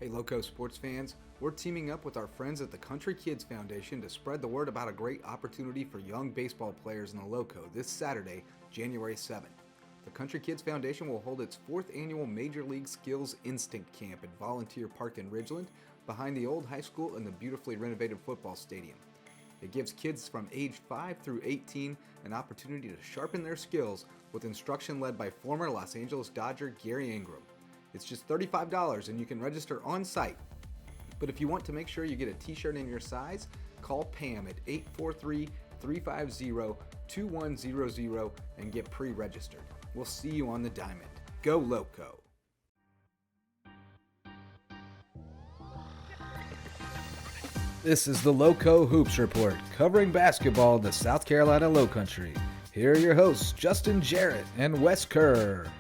Hey Loco sports fans, we're teaming up with our friends at the Country Kids Foundation to spread the word about a great opportunity for young baseball players in the Lowco this Saturday, January 7th. The Country Kids Foundation will hold its 4th annual Major League Skills Instinct Camp at Volunteer Park in Ridgeland, behind the old high school and the beautifully renovated football stadium. It gives kids from age 5 through 18 an opportunity to sharpen their skills with instruction led by former Los Angeles Dodger Gary Ingram. It's just $35 and you can register on site. But if you want to make sure you get a t-shirt in your size, call Pam at 843-350-2100 and get pre-registered. We'll see you on the diamond. Go Lowco! This is the Lowco Hoops Report, covering basketball in the South Carolina Lowcountry. Here are your hosts, Justin Jarrett and Wes Kerr.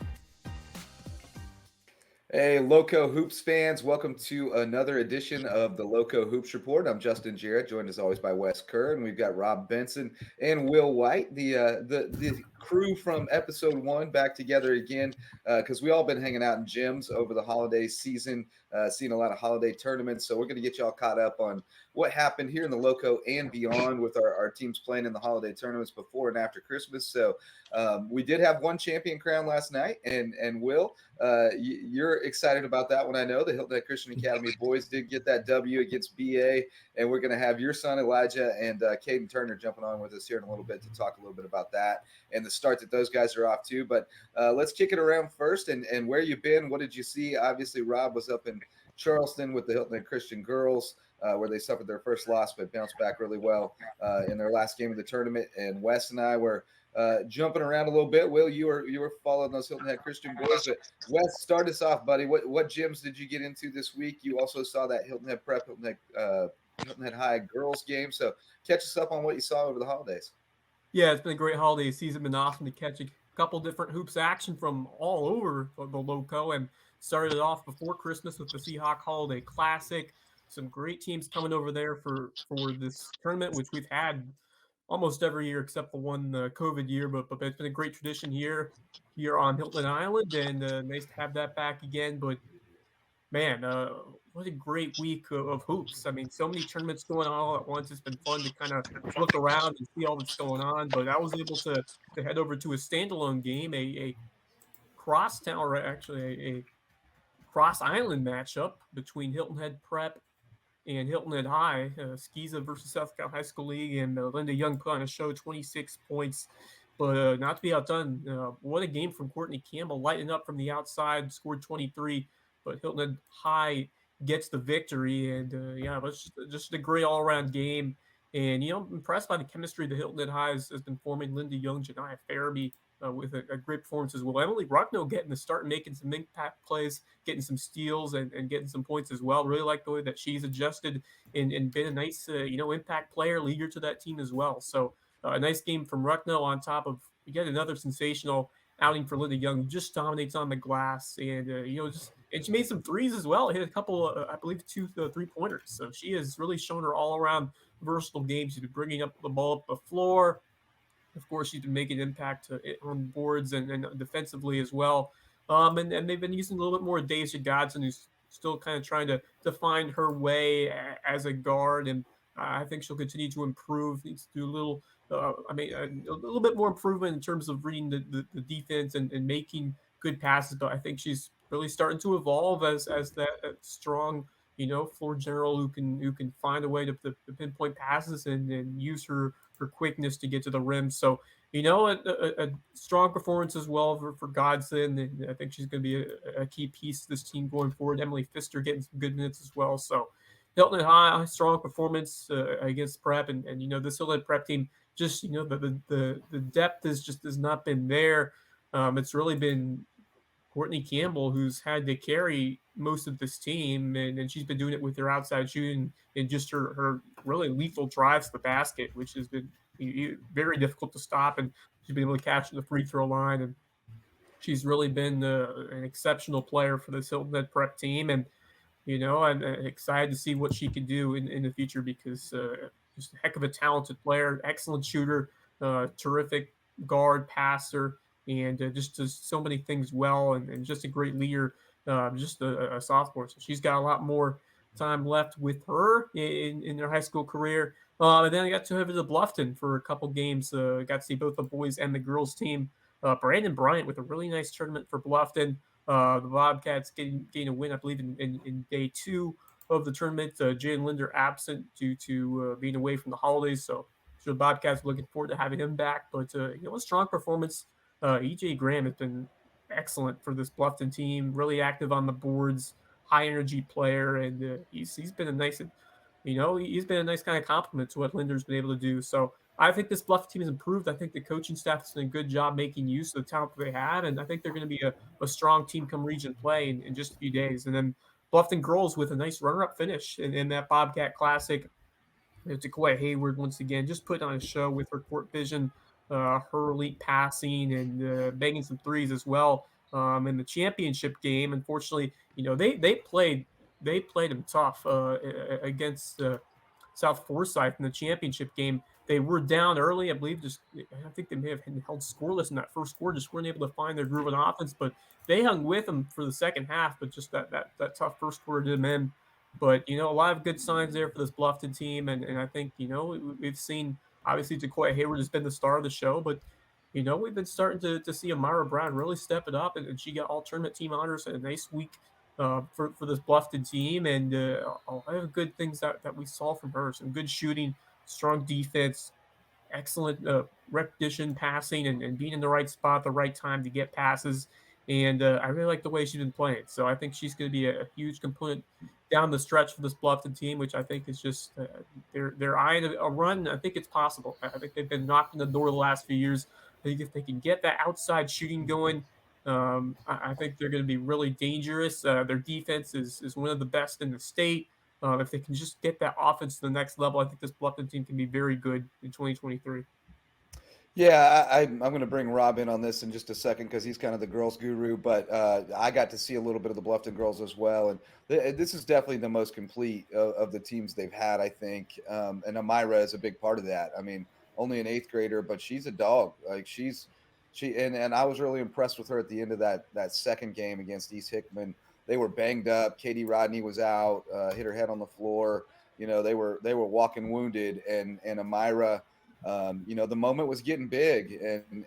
Hey, Lowco Hoops fans, welcome to another edition of the Lowco Hoops Report. I'm Justin Jarrett, joined as always by Wes Kerr, and we've got Rob Benson and Will White, the crew from episode 1 back together again, because we all been hanging out in gyms over the holiday season, seeing a lot of holiday tournaments. So we're going to get you all caught up on what happened here in the Lowco and beyond with our teams playing in the holiday tournaments before and after Christmas. So we did have one champion crown last night, and Will, you're excited about that one. I know the Hilton Head Christian Academy boys did get that W against BA, and we're going to have your son Elijah and Qayden Turner jumping on with us here in a little bit to talk a little bit about that and the start that those guys are off to. But let's kick it around first, and where you been? What did you see? Obviously, Rob was up in Charleston with the Hilton Head Christian girls, where they suffered their first loss but bounced back really well in their last game of the tournament. And Wes and I were jumping around a little bit. Will, you were following those Hilton Head Christian boys. But Wes, start us off, buddy. What gyms did you get into this week? You also saw that Hilton Head Prep, Hilton Head High girls game. So catch us up on what you saw over the holidays. Yeah, it's been a great holiday season. Been awesome to catch a couple different hoops action from all over the Lowco, and started it off before Christmas with the Seahawk Holiday Classic. Some great teams coming over there for this tournament, which we've had almost every year except the one COVID year. But it's been a great tradition here on Hilton Island, and nice to have that back again. But man, what a great week of hoops. I mean, so many tournaments going on all at once. It's been fun to kind of look around and see all that's going on. But I was able to head over to a standalone game, a crosstown, or actually a cross island matchup between Hilton Head Prep and Hilton Head High, Skiza versus South Carolina High School League, and Linda Young put on a show, 26 points. But not to be outdone, what a game from Courtney Campbell, lighting up from the outside, scored 23. But Hilton Head High gets the victory, and it was just a great all-around game. And I'm impressed by the chemistry that Hilton Head High has been forming. Linda Young, Janiah Farabee with a great performance as well. Emily Ruckno getting the start and making some impact plays, getting some steals and getting some points as well. Really like the way that she's adjusted and been a nice impact player, leader to that team as well. So a nice game from Ruckno on top of yet another sensational outing for Linda Young, who just dominates on the glass, and and she made some threes as well. Hit a couple, I believe, 2 3-pointers. So she has really shown her all-around versatile game. She's been bringing up the ball up the floor. Of course, she's been making impact on boards and defensively as well. And they've been using a little bit more Deja Godson, who's still kind of trying to find her way as a guard, and I think she'll continue to improve. Needs to do a little. A little bit more improvement in terms of reading the defense and making good passes, but I think she's really starting to evolve as that strong, floor general who can find a way to pinpoint passes and use her quickness to get to the rim. So, a strong performance as well for Godson, and I think she's going to be a key piece to this team going forward. Emily Pfister getting some good minutes as well. So, Hilton High, strong performance against Prep, and this Hilton Prep team, just the depth has not been there. It's really been Courtney Campbell who's had to carry most of this team, and she's been doing it with her outside shooting and just her really lethal drives to the basket, which has been very difficult to stop, and she's been able to catch the free throw line, and she's really been an exceptional player for this Hilton Head Prep team. And I'm excited to see what she can do in the future, because just a heck of a talented player, excellent shooter, terrific guard, passer, and just does so many things well, and just a great leader just a sophomore. So she's got a lot more time left with her in their high school career. And then I got to over to Bluffton for a couple games. Got to see both the boys and the girls team. Brandon Bryant with a really nice tournament for Bluffton. The Bobcats getting a win, I believe, in day two of the tournament. Jalen Linder absent due to being away from the holidays. So the Bobcats are looking forward to having him back. But, a strong performance. EJ Graham has been excellent for this Bluffton team, really active on the boards, high energy player. And he's been a nice, he's been a nice kind of compliment to what Linder's been able to do. So I think this Bluffton team has improved. I think the coaching staff has done a good job making use of the talent that they have. And I think they're going to be a strong team come region play in just a few days. And then Bluffton girls with a nice runner-up finish in that Bobcat Classic. Decoy Hayward once again just putting on a show with her court vision, her elite passing, and banging some threes as well. In the championship game, unfortunately, they played them tough against South Forsyth in the championship game. They were down early, I believe. I think they may have held scoreless in that first quarter, just weren't able to find their groove on offense. But they hung with them for the second half, but just that tough first quarter did them in. But a lot of good signs there for this Bluffton team, and I think we've seen obviously Decoy Hayward has been the star of the show, but we've been starting to see Amara Brown really step it up, and she got all tournament team honors and a nice week for this Bluffton team, and a lot of good things that we saw from her. Some good shooting, strong defense, excellent repetition passing, and being in the right spot at the right time to get passes. And I really like the way she's been playing. So I think she's going to be a huge component down the stretch for this Bluffton team, which I think is just they're eyeing a run. I think it's possible. I think they've been knocking the door the last few years. I think if they can get that outside shooting going, I think they're going to be really dangerous. Their defense is one of the best in the state. If they can just get that offense to the next level, I think this Bluffton team can be very good in 2023. Yeah, I'm going to bring Rob in on this in just a second because he's kind of the girls' guru. But I got to see a little bit of the Bluffton girls as well, and this is definitely the most complete of the teams they've had, I think. And Amira is a big part of that. I mean, only an eighth grader, but she's a dog. Like and I was really impressed with her at the end of that second game against East Hickman. They were banged up. Katie Rodney was out, hit her head on the floor. They were walking wounded, and Amira. The moment was getting big,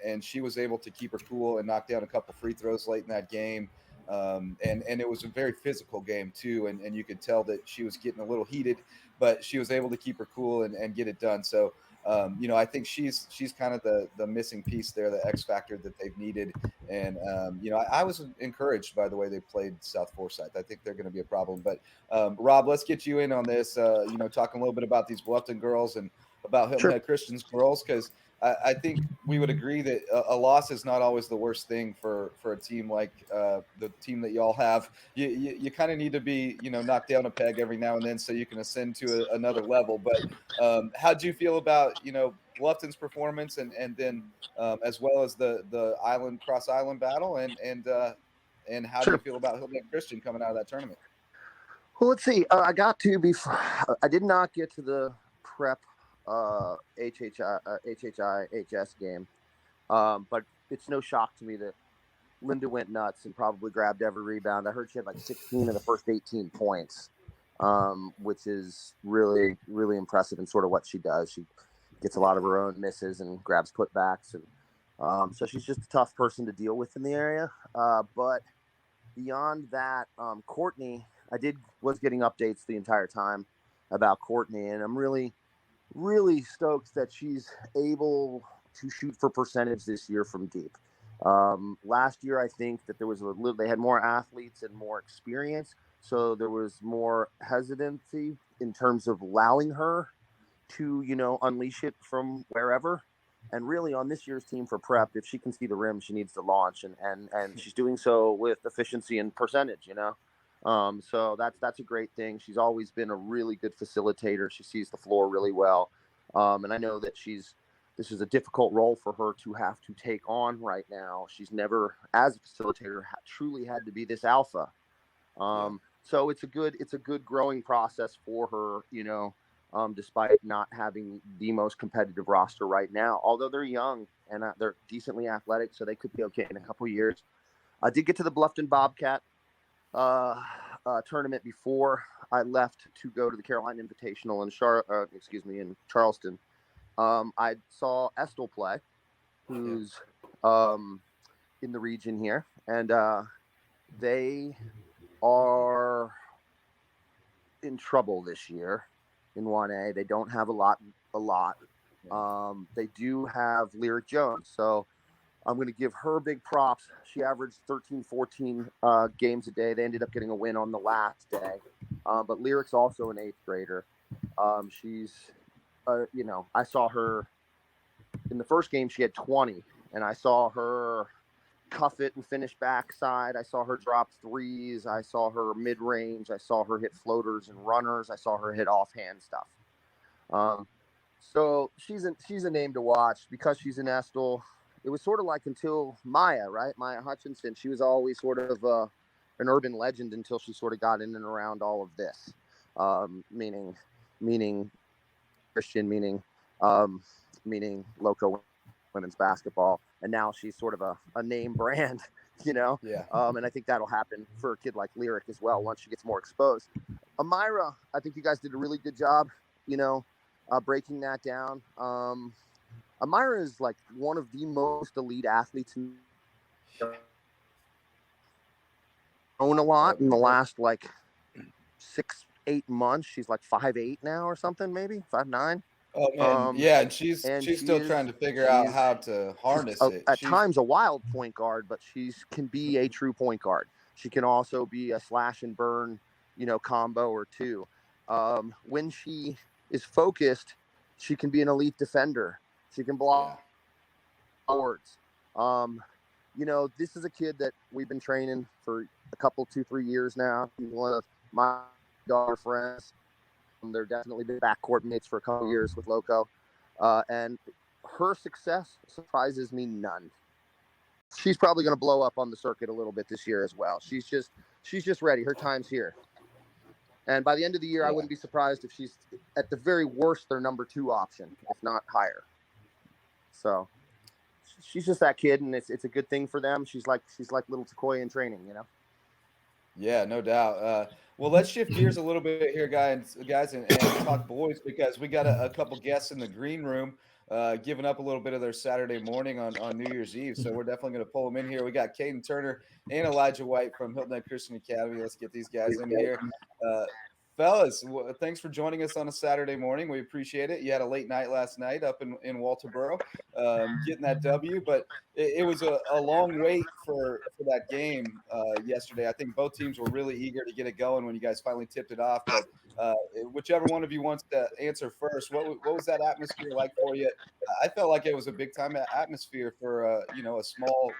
and she was able to keep her cool and knock down a couple free throws late in that game. And it was a very physical game too, and you could tell that she was getting a little heated, but she was able to keep her cool and get it done. So I think she's kind of the missing piece there, the X factor that they've needed. And I was encouraged by the way they played South Forsyth. I think they're going to be a problem. But Rob, let's get you in on this. Talking a little bit about these Bluffton girls and about Hilton Head Christian's girls, because I think we would agree that a loss is not always the worst thing for a team like the team that y'all have. You kind of need to be knocked down a peg every now and then so you can ascend to another level. But how do you feel about Bluffton's performance and then as well as the cross island battle and how do you feel about Hilton Head Christian coming out of that tournament? Well, let's see. I did not get to the prep HHIHS game. But it's no shock to me that Linda went nuts and probably grabbed every rebound. I heard she had like 16 of the first 18 points, which is really, really impressive in sort of what she does. She gets a lot of her own misses and grabs putbacks. And so she's just a tough person to deal with in the area. But beyond that, Courtney, was getting updates the entire time about Courtney, and I'm really stoked that she's able to shoot for percentage this year from deep. Last year, I think that there was they had more athletes and more experience, so there was more hesitancy in terms of allowing her to, unleash it from wherever. And really on this year's team for prep, if she can see the rim, she needs to launch, and she's doing so with efficiency and percentage, So that's a great thing. She's always been a really good facilitator. She sees the floor really well. And I know that this is a difficult role for her to have to take on right now. She's never, as a facilitator, truly had to be this alpha. So it's a good growing process for her, despite not having the most competitive roster right now, although they're young and they're decently athletic, so they could be okay in a couple of years. I did get to the Bluffton Bobcat tournament before I left to go to the Carolina Invitational in Charleston. I saw Estill play, who's in the region here, and they are in trouble this year in 1A. They don't have a lot. They do have Lyric Jones, so I'm going to give her big props. She averaged 13, 14 games a day. They ended up getting a win on the last day. But Lyric's also an 8th grader. She's, I saw her in the first game, she had 20, and I saw her cuff it and finish backside. I saw her drop threes. I saw her mid-range. I saw her hit floaters and runners. I saw her hit offhand stuff. So she's a name to watch because she's an Estill. It was sort of like until Maya, right? Maya Hutchinson. She was always sort of an urban legend until she sort of got in and around all of this, meaning Christian, meaning Lowco women's basketball. And now she's sort of a name brand, Yeah. And I think that'll happen for a kid like Lyric as well once she gets more exposed. Amira, I think you guys did a really good job, breaking that down. Amira is like one of the most elite athletes known a lot in the last 6-8 months. She's like 5'8" now or something, maybe 5'9". Oh man, yeah, and she's still trying to figure out how to harness it. At times a wild point guard, but she can be a true point guard. She can also be a slash and burn, combo or two. When she is focused, she can be an elite defender. She can block forwards. This is a kid that we've been training for a couple, 2-3 years now. She's one of my daughter friends. They're definitely been backcourt mates for a couple years with Lowco. And her success surprises me none. She's probably going to blow up on the circuit a little bit this year as well. She's just ready. Her time's here. And by the end of the year, I wouldn't be surprised if she's, at the very worst, their number 2 option, if not higher. So she's just that kid, and it's a good thing for them. She's like little Takoya in training, Yeah, no doubt. Well, let's shift gears a little bit here, guys, and talk boys, because we got a couple guests in the green room giving up a little bit of their Saturday morning on New Year's Eve. So we're definitely going to pull them in here. We got Qayden Turner and Elijah White from Hilton Head Christian Academy. Let's get these guys in here. Fellas, thanks for joining us on a Saturday morning. We appreciate it. You had a late night last night up in Walterboro, getting that W, but it was a long wait for that game yesterday. I think both teams were really eager to get it going when you guys finally tipped it off. But whichever one of you wants to answer first, what was that atmosphere like for you? I felt like it was a big time atmosphere for a small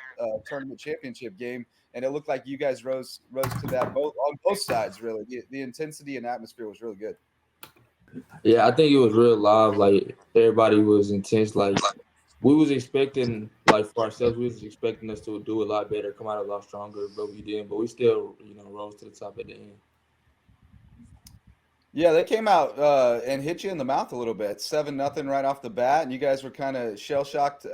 tournament championship game. And it looked like you guys rose to that on both sides, really. The intensity and atmosphere was really good. Yeah, I think it was real live. Like, everybody was intense. Like, we was expecting, for ourselves, we was expecting us to do a lot better, come out a lot stronger, but we didn't. But we still, rose to the top at the end. Yeah, they came out and hit you in the mouth a little bit. 7-0 right off the bat, and you guys were kind of shell-shocked,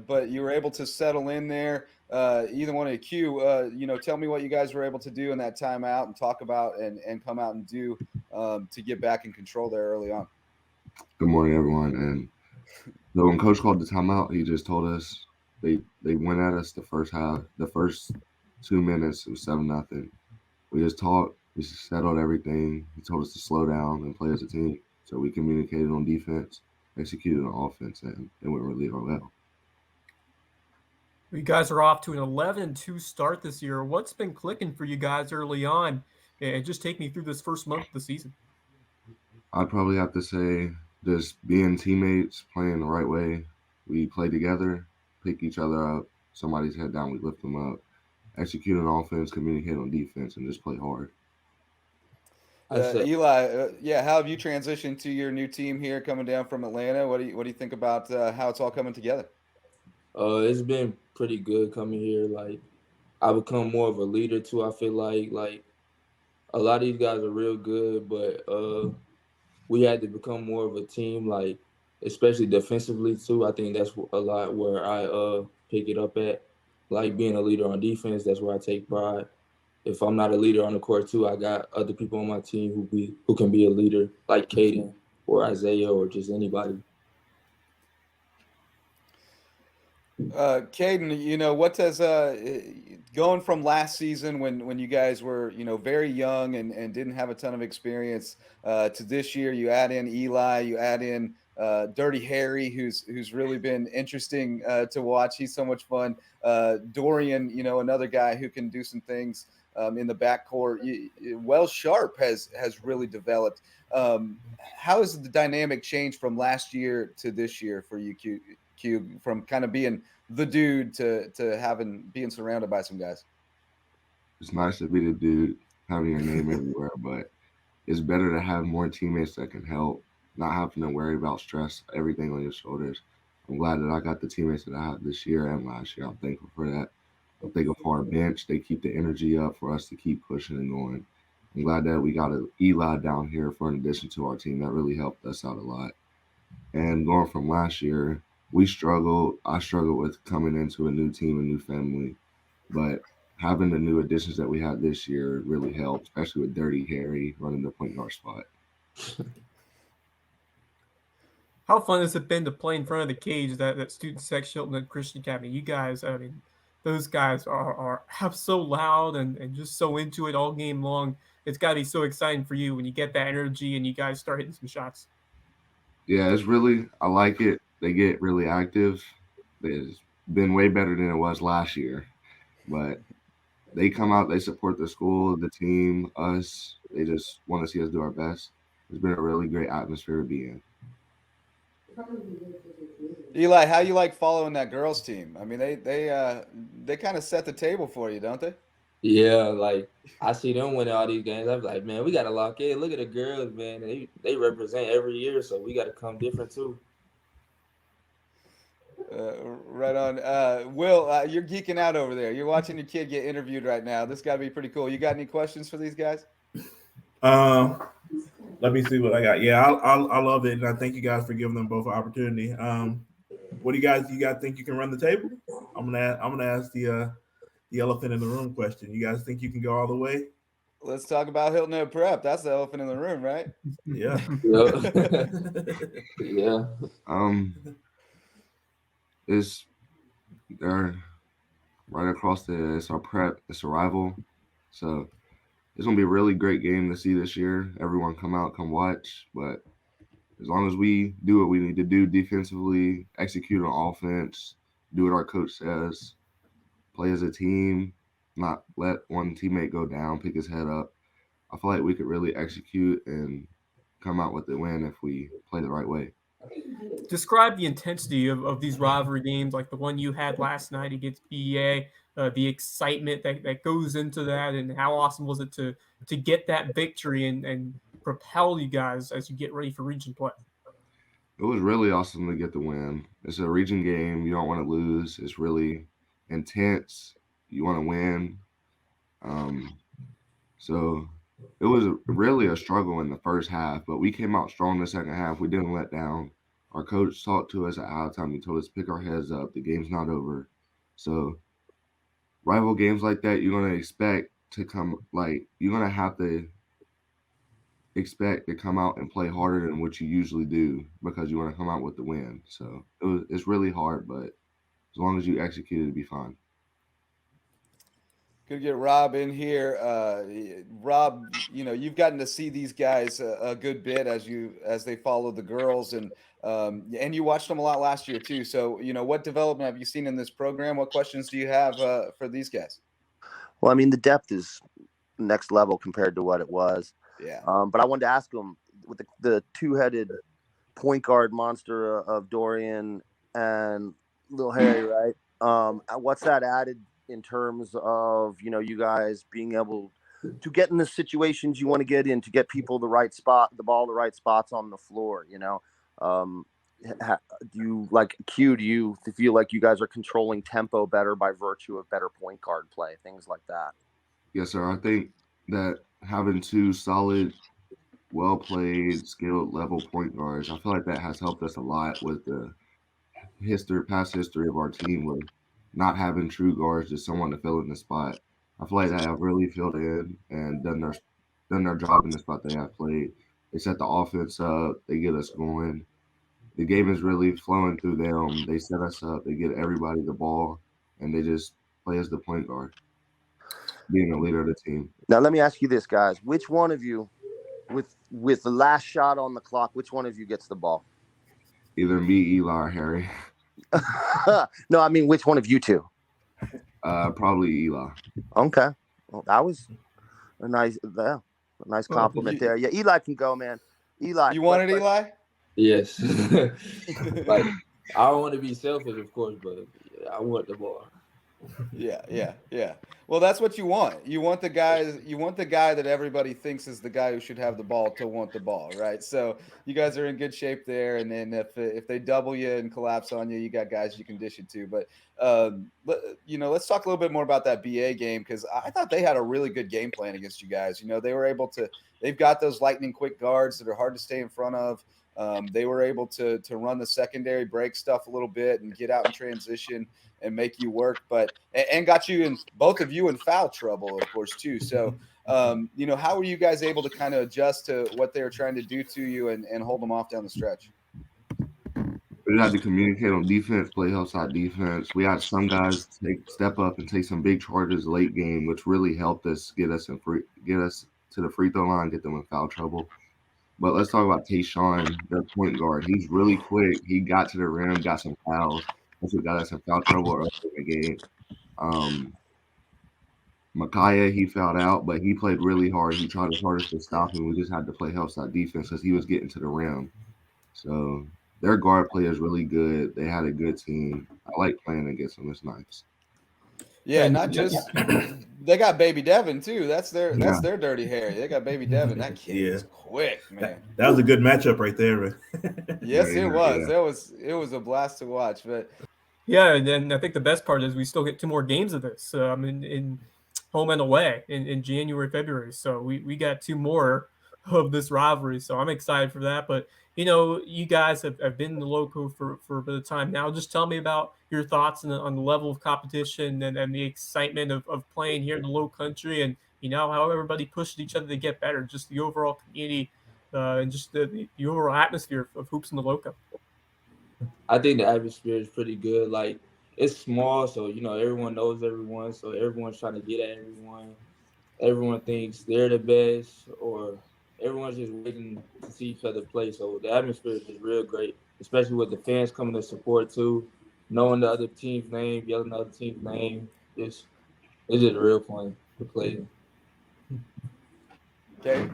but you were able to settle in there. Either one of you, tell me what you guys were able to do in that timeout and talk about and come out and do to get back in control there early on. Good morning, everyone. And when Coach called the timeout, he just told us they went at us the first half. The first 2 minutes, it was 7-0. We just talked. We settled everything. He told us to slow down and play as a team. So we communicated on defense, executed on offense, and it went really well. You guys are off to an 11-2 start this year. What's been clicking for you guys early on? And just take me through this first month of the season. I'd probably have to say just being teammates, playing the right way. We play together, pick each other up. Somebody's head down, we lift them up. Execute on offense, communicate on defense, and just play hard. Eli, how have you transitioned to your new team here coming down from Atlanta? What do you think about how it's all coming together? It's been pretty good coming here. Like, I become more of a leader too. I feel like a lot of these guys are real good, but we had to become more of a team, like, especially defensively too. I think that's a lot where I pick it up at. Like, being a leader on defense, that's where I take pride. if I'm not a leader on the court too, I got other people on my team who can be a leader, like Qayden or Isaiah or just anybody. Qayden, what does going from last season when you guys were very young and didn't have a ton of experience to this year? You add in Eli, you add in Dirty Harry, who's really been interesting to watch. He's so much fun. Dorian, another guy who can do some things in the backcourt. Wells Sharp has really developed. How has the dynamic changed from last year to this year for you, Q, from kind of being the dude to being surrounded by some guys? It's nice to be the dude, having your name everywhere, but it's better to have more teammates that can help, not having to worry about stress, everything on your shoulders. I'm glad that I got the teammates that I have this year and last year. I'm thankful for that. I'm thankful for our bench. They keep the energy up for us to keep pushing and going. I'm glad that we got an Eli down here for an addition to our team. That really helped us out a lot. And going from last year, I struggled with coming into a new team, a new family. But having the new additions that we had this year really helped, especially with Dirty Harry running the point guard spot. How fun has it been to play in front of the cage, that student section Hilton and Christian Academy? You guys, I mean, those guys are so loud and just so into it all game long. It's got to be so exciting for you when you get that energy and you guys start hitting some shots. Yeah, I like it. They get really active. It's been way better than it was last year. But they come out, they support the school, the team, us. They just want to see us do our best. It's been a really great atmosphere to be in. Eli, how you like following that girls team? I mean, they kind of set the table for you, don't they? Yeah, like I see them winning all these games. I'm like, man, we gotta lock in. Look at the girls, man. They represent every year, so we gotta come different too. Right on. Will, you're geeking out over there. You're watching your kid get interviewed right now. This got to be pretty cool. You got any questions for these guys? Let me see what I got. Yeah, I love it, and I thank you guys for giving them both an opportunity. What do you guys think you can run the table? I'm gonna ask the elephant in the room question. You guys think you can go all the way? Let's talk about Hilton Head Prep. That's the elephant in the room, right? Yeah. Yeah. They're right across it's our prep, it's a rival. So it's gonna be a really great game to see this year. Everyone come out, come watch. But as long as we do what we need to do defensively, execute on offense, do what our coach says, play as a team, not let one teammate go down, pick his head up, I feel like we could really execute and come out with the win if we play the right way. Describe the intensity of these rivalry games, like the one you had last night against BEA, the excitement that goes into that, and how awesome was it to get that victory and propel you guys as you get ready for region play? It was really awesome to get the win. It's a region game. You don't want to lose. It's really intense. You want to win. So it was really a struggle in the first half, but we came out strong in the second half. We didn't let down. Our coach talked to us at halftime. He told us, pick our heads up. The game's not over. So rival games like that, you're going to expect to you're going to have to expect to come out and play harder than what you usually do because you want to come out with the win. So it's really hard, but as long as you execute it, it'll be fine. Good to get Rob in here. Rob, you've gotten to see these guys a good bit as they follow the girls, and you watched them a lot last year too. So, what development have you seen in this program? What questions do you have for these guys? Well, I mean, the depth is next level compared to what it was. Yeah. But I wanted to ask them with the two-headed point guard monster of Dorian and Lil Harry, right? What's that added in terms of, you guys being able to get in the situations you want to get in, to get people the right right spots on the floor, do you feel like you guys are controlling tempo better by virtue of better point guard play, things like that? Yes, sir. I think that having two solid, well-played, skilled level point guards, I feel like that has helped us a lot with the past history of our team with not having true guards, just someone to fill in the spot. I feel like they have really filled in and done their job in the spot they have played. They set the offense up. They get us going. The game is really flowing through them. They set us up. They get everybody the ball, and they just play as the point guard, being the leader of the team. Now let me ask you this, guys: which one of you, with the last shot on the clock, which one of you gets the ball? Either me, Eli, or Harry. No, I mean which one of you two? Probably Eli. Okay, well, that was a nice compliment there. Yeah, Eli can go, man. Eli, You wanted Eli? Yes. Like, I don't want to be selfish, of course, but I want the ball. Yeah. Well, that's what you want. You want the guy that everybody thinks is the guy who should have the ball to want the ball, right? So you guys are in good shape there. And then if they double you and collapse on you, you got guys you can dish it to. But let's talk a little bit more about that BA game, because I thought they had a really good game plan against you guys. They were able to. They've got those lightning quick guards that are hard to stay in front of. They were able to run the secondary, break stuff a little bit, and get out in transition and make you work, and got you in, both of you, in foul trouble, of course, too. So, how were you guys able to kind of adjust to what they were trying to do to you and hold them off down the stretch? We had to communicate on defense, play outside defense. We had some guys step up and take some big charges late game, which really helped us get us to the free throw line, get them in foul trouble. But let's talk about Tayshaun, their point guard. He's really quick. He got to the rim, got some fouls. That's what got us in foul trouble early in the game. Micaiah, he fouled out, but he played really hard. He tried his hardest to stop him. We just had to play outside defense because he was getting to the rim. So their guard play is really good. They had a good team. I like playing against them. It's nice. Yeah, not just they got Baby Devin too. That's their Dirty Harry. They got Baby Devin. That kid is quick, man. That was a good matchup right there. Yes, it was. It was a blast to watch. But yeah, and then I think the best part is we still get 2 more games of this. In home and away in January, February. So we got 2 more of this rivalry. So I'm excited for that. But you guys have been in the Lowco for a bit of time now. Just tell me about your thoughts on the level of competition and the excitement of playing here in the Lowcountry, and how everybody pushed each other to get better. Just the overall community and just the overall atmosphere of hoops in the Lowco. I think the atmosphere is pretty good. Like, it's small, so everyone knows everyone, so everyone's trying to get at everyone. Everyone thinks they're the best, or everyone's just waiting to see each other play. So the atmosphere is just real great, especially with the fans coming to support too, knowing the other team's name, yelling the other team's name. It's just real fun to play. Okay.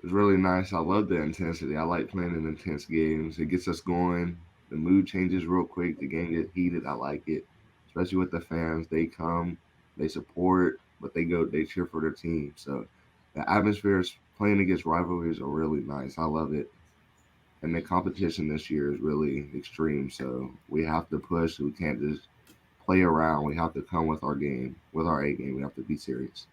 It's really nice. I love the intensity. I like playing in intense games. It gets us going. The mood changes real quick. The game gets heated. I like it, especially with the fans. They come, they support, but they cheer for their team. So the atmosphere is playing against rivalries are really nice. I love it. And the competition this year is really extreme. So we have to push. We can't just play around. We have to come with our game, with our A game. We have to be serious.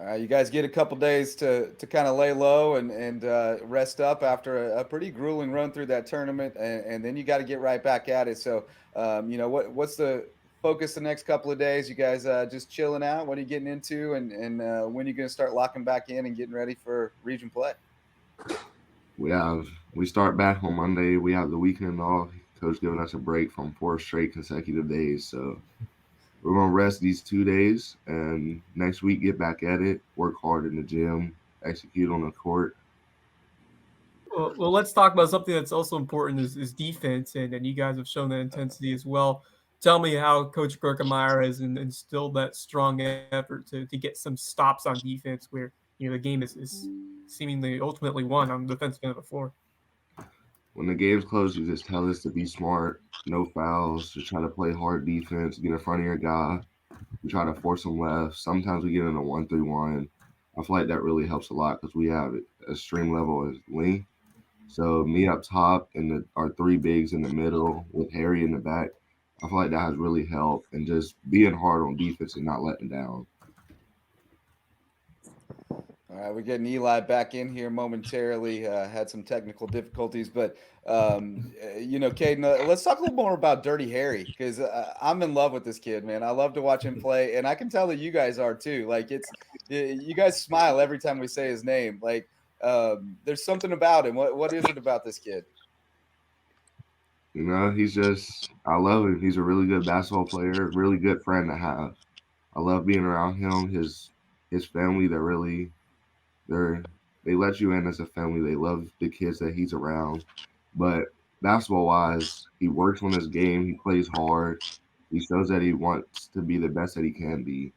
All right, you guys get a couple days to kind of lay low and rest up after a pretty grueling run through that tournament, and then you got to get right back at it. So, what's the focus the next couple of days? You guys just chilling out? What are you getting into, and when are you going to start locking back in and getting ready for region play? We start back on Monday. We have the weekend off. Coach giving us a break from 4 straight consecutive days, so we're going to rest these 2 days, and next week get back at it, work hard in the gym, execute on the court. Well, let's talk about something that's also important is defense, and you guys have shown that intensity as well. Tell me how Coach Birkemeyer has instilled that strong effort to get some stops on defense where the game is seemingly ultimately won on the defensive end of the floor. When the game's close, you just tell us to be smart, no fouls, just try to play hard defense, get in front of your guy. We try to force them left. Sometimes we get in a 1-3-1. I feel like that really helps a lot because we have an extreme level of length. So me up top and our 3 bigs in the middle with Harry in the back, I feel like that has really helped, and just being hard on defense and not letting down. All All right, we're getting Eli back in here momentarily. Had some technical difficulties, but Qayden, let's talk a little more about Dirty Harry, because I'm in love with this kid, man. I love to watch him play, and I can tell that you guys are too. Like, you guys smile every time we say his name. Like, there's something about him. What is it about this kid? I love him. He's a really good basketball player, really good friend to have. I love being around him. His family, they let you in as a family. They love the kids that he's around. But basketball wise, he works on his game. He plays hard. He shows that he wants to be the best that he can be.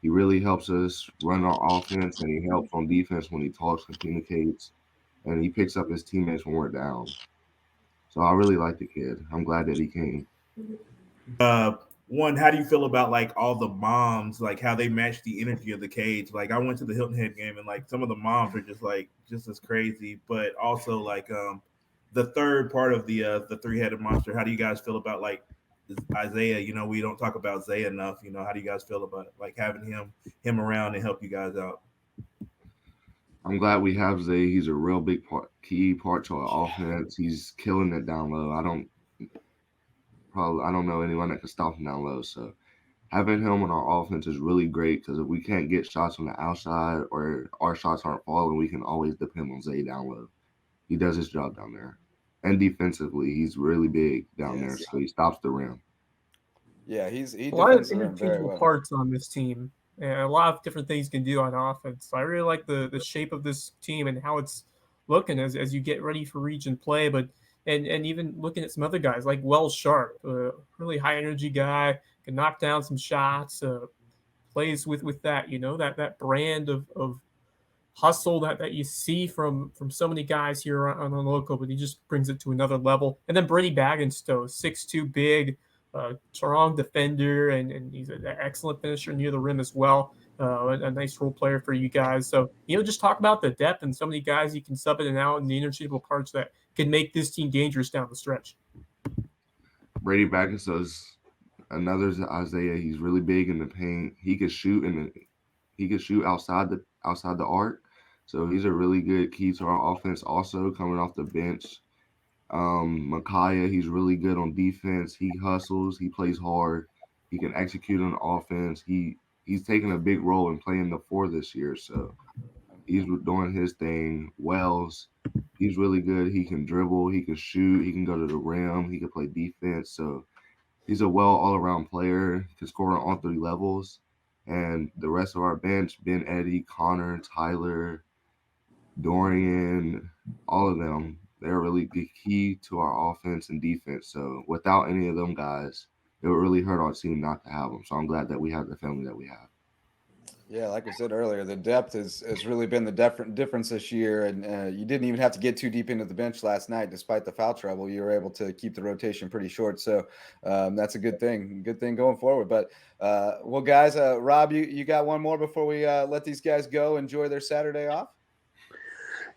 He really helps us run our offense, and he helps on defense when he talks and communicates, and he picks up his teammates when we're down. So I really like the kid. I'm glad that he came. One, how do you feel about like all the moms, like how they match the energy of the cage? Like I went to the Hilton Head game, and like some of the moms are just as crazy, but also like the third part of the three-headed monster. How do you guys feel about like Isaiah? We don't talk about Zay enough. How do you guys feel about like having him around and help you guys out? I'm glad we have Zay. He's a real big key part to our offense. He's killing it down low. I don't know anyone that can stop him down low. So having him on our offense is really great, because if we can't get shots on the outside or our shots aren't falling, we can always depend on Zay down low. He does his job down there. And defensively, he's really big down there, so he stops the rim. Yeah, he a lot of defends the rim very interchangeable well. parts on this team. And a lot of different things can do on offense. I really like the shape of this team and how it's looking as you get ready for region play. But and even looking at some other guys like Wells Sharp, really high energy guy, can knock down some shots, plays with that that brand of hustle that you see from so many guys here on the Lowco, but he just brings it to another level. And then Brady Bagginstow, 6'2", big, strong defender, and he's an excellent finisher near the rim as well. A nice role player for you guys. So, just talk about the depth and so many guys you can sub in and out, and the interchangeable parts that can make this team dangerous down the stretch. Brady Bagginstow's another Isaiah. He's really big in the paint. He could shoot outside the arc. So he's a really good key to our offense. Also coming off the bench, Micaiah, he's really good on defense. He hustles. He plays hard. He can execute on offense. He's taken a big role in playing the 4 this year. So he's doing his thing. Wells, he's really good. He can dribble. He can shoot. He can go to the rim. He can play defense. So he's a all-around player. He can score on all 3 levels. And the rest of our bench, Ben, Eddie, Connor, Tyler, Dorian, all of them, they're really key to our offense and defense. So without any of them guys, it would really hurt our team not to have them. So I'm glad that we have the family that we have. Yeah, like I said earlier, the depth has really been the difference this year, and you didn't even have to get too deep into the bench last night, despite the foul trouble. You were able to keep the rotation pretty short, so that's a good thing. Good thing going forward. But well, guys, Rob, you got one more before we let these guys go enjoy their Saturday off?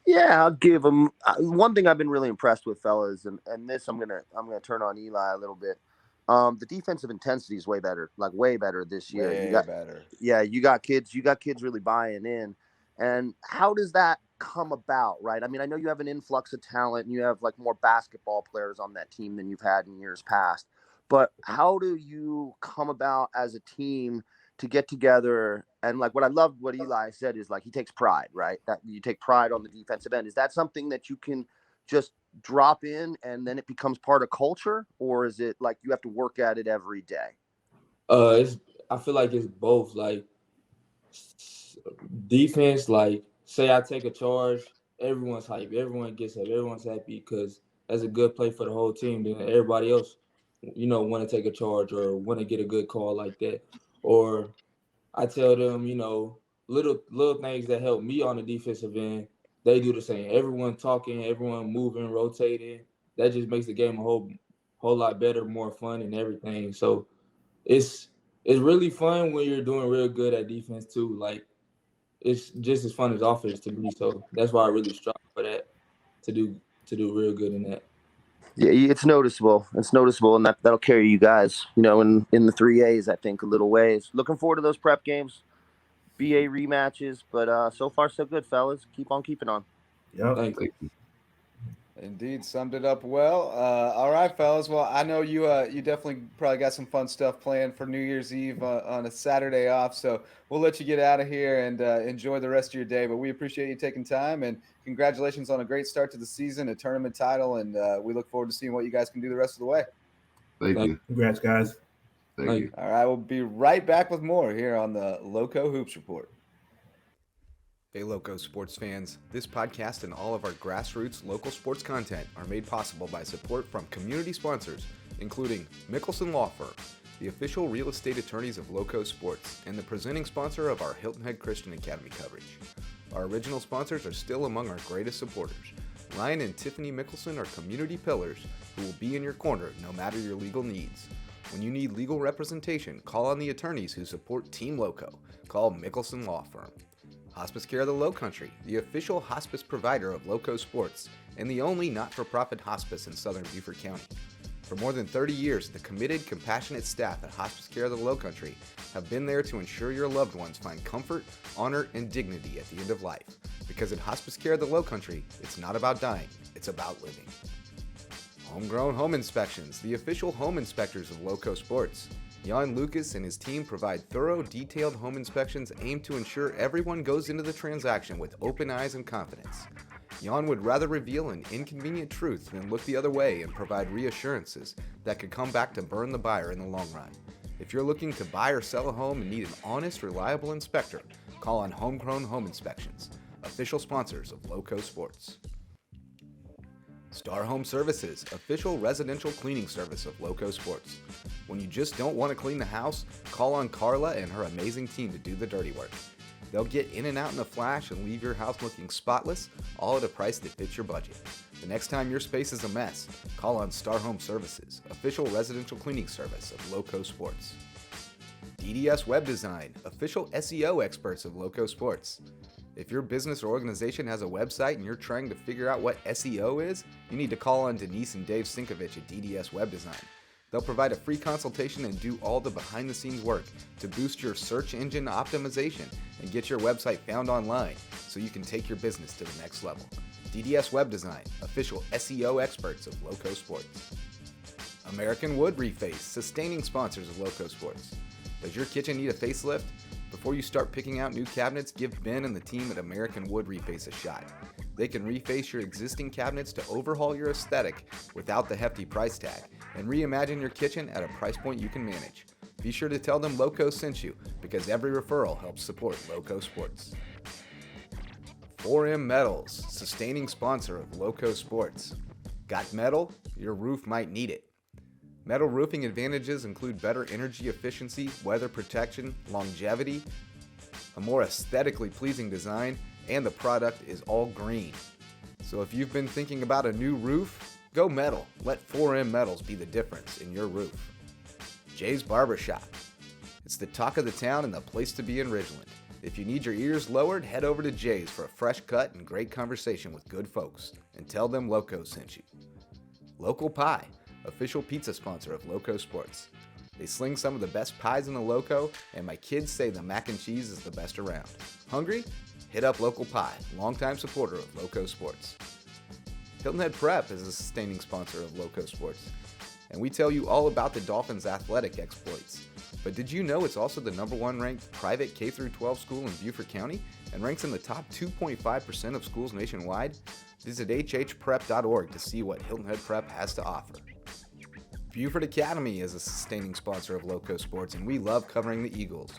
Yeah, I'll give them one thing I've been really impressed with, fellas, and this I'm gonna turn on Eli a little bit. The defensive intensity is way better this year. Way better. Yeah, you got kids really buying in. And how does that come about, right? I mean, I know you have an influx of talent and you have like more basketball players on that team than you've had in years past. But how do you come about as a team to get together? And like what I loved what Eli said is like he takes pride, right? That you take pride on the defensive end. Is that something that you can just drop in and then it becomes part of culture, or is it like you have to work at it every day? I feel like it's both. Like defense, like say I take a charge, everyone's hype, everyone gets up, everyone's happy because that's a good play for the whole team. Then everybody else, want to take a charge or want to get a good call like that. Or I tell them, little things that help me on the defensive end. They do the same. Everyone talking, everyone moving, rotating. That just makes the game a whole lot better, more fun, and everything. So it's really fun when you're doing real good at defense too. Like it's just as fun as offense to me. So that's why I really strive for that, to do real good in that. Yeah, it's noticeable. And that'll carry you guys, in the 3As, I think, a little ways. Looking forward to those prep games. BA rematches. But so far, so good, fellas. Keep on keeping on. Yep. Thank you. Thank you. Indeed, summed it up well. All right, fellas. Well, I know you definitely probably got some fun stuff planned for New Year's Eve on a Saturday off. So we'll let you get out of here and enjoy the rest of your day. But we appreciate you taking time, and congratulations on a great start to the season, a tournament title, and we look forward to seeing what you guys can do the rest of the way. Thank Thank you. Congrats, guys. Thank you. All right, we'll be right back with more here on the Lowco Hoops Report. Hey, Lowco sports fans. This podcast and all of our grassroots local sports content are made possible by support from community sponsors, including Mickelson Law Firm, the official real estate attorneys of Lowco Sports, and the presenting sponsor of our Hilton Head Christian Academy coverage. Our original sponsors are still among our greatest supporters. Ryan and Tiffany Mickelson are community pillars who will be in your corner no matter your legal needs. When you need legal representation, call on the attorneys who support Team Lowco. Call Mickelson Law Firm. Hospice Care of the Lowcountry, the official hospice provider of Lowco Sports, and the only not-for-profit hospice in southern Beaufort County. For more than 30 years, the committed, compassionate staff at Hospice Care of the Lowcountry have been there to ensure your loved ones find comfort, honor, and dignity at the end of life. Because at Hospice Care of the Lowcountry, it's not about dying, it's about living. Homegrown Home Inspections, the official home inspectors of Lowco Sports. Jan Lucas and his team provide thorough, detailed home inspections aimed to ensure everyone goes into the transaction with open eyes and confidence. Jan would rather reveal an inconvenient truth than look the other way and provide reassurances that could come back to burn the buyer in the long run. If you're looking to buy or sell a home and need an honest, reliable inspector, call on Homegrown Home Inspections, official sponsors of Lowco Sports. Star Home Services, official residential cleaning service of Lowco Sports. When you just don't want to clean the house, call on Carla and her amazing team to do the dirty work. They'll get in and out in a flash and leave your house looking spotless, all at a price that fits your budget. The next time your space is a mess, call on Star Home Services, official residential cleaning service of Lowco Sports. DDS Web Design, official SEO experts of Lowco Sports. If your business or organization has a website and you're trying to figure out what SEO is, you need to call on Denise and Dave Sinkovich at DDS Web Design. They'll provide a free consultation and do all the behind-the-scenes work to boost your search engine optimization and get your website found online so you can take your business to the next level. DDS Web Design, official SEO experts of Lowco Sports. American Wood Reface, sustaining sponsors of Lowco Sports. Does your kitchen need a facelift? Before you start picking out new cabinets, give Ben and the team at American Wood Reface a shot. They can reface your existing cabinets to overhaul your aesthetic without the hefty price tag and reimagine your kitchen at a price point you can manage. Be sure to tell them Lowco sent you because every referral helps support Lowco Sports. 4M Metals, sustaining sponsor of Lowco Sports. Got metal? Your roof might need it. Metal roofing advantages include better energy efficiency, weather protection, longevity, a more aesthetically pleasing design, and the product is all green. So if you've been thinking about a new roof, go metal. Let 4M Metals be the difference in your roof. Jay's Barbershop. It's the talk of the town and the place to be in Ridgeland. If you need your ears lowered, head over to Jay's for a fresh cut and great conversation with good folks, and tell them Lowco sent you. Local Pie, official pizza sponsor of Lowco Sports. They sling some of the best pies in the Lowco, and my kids say the mac and cheese is the best around. Hungry? Hit up Local Pie, longtime supporter of Lowco Sports. Hilton Head Prep is a sustaining sponsor of Lowco Sports, and we tell you all about the Dolphins' athletic exploits. But did you know it's also the #1 ranked private K-12 school in Beaufort County and ranks in the top 2.5% of schools nationwide? Visit hhprep.org to see what Hilton Head Prep has to offer. Beaufort Academy is a sustaining sponsor of Lowco Sports, and we love covering the Eagles.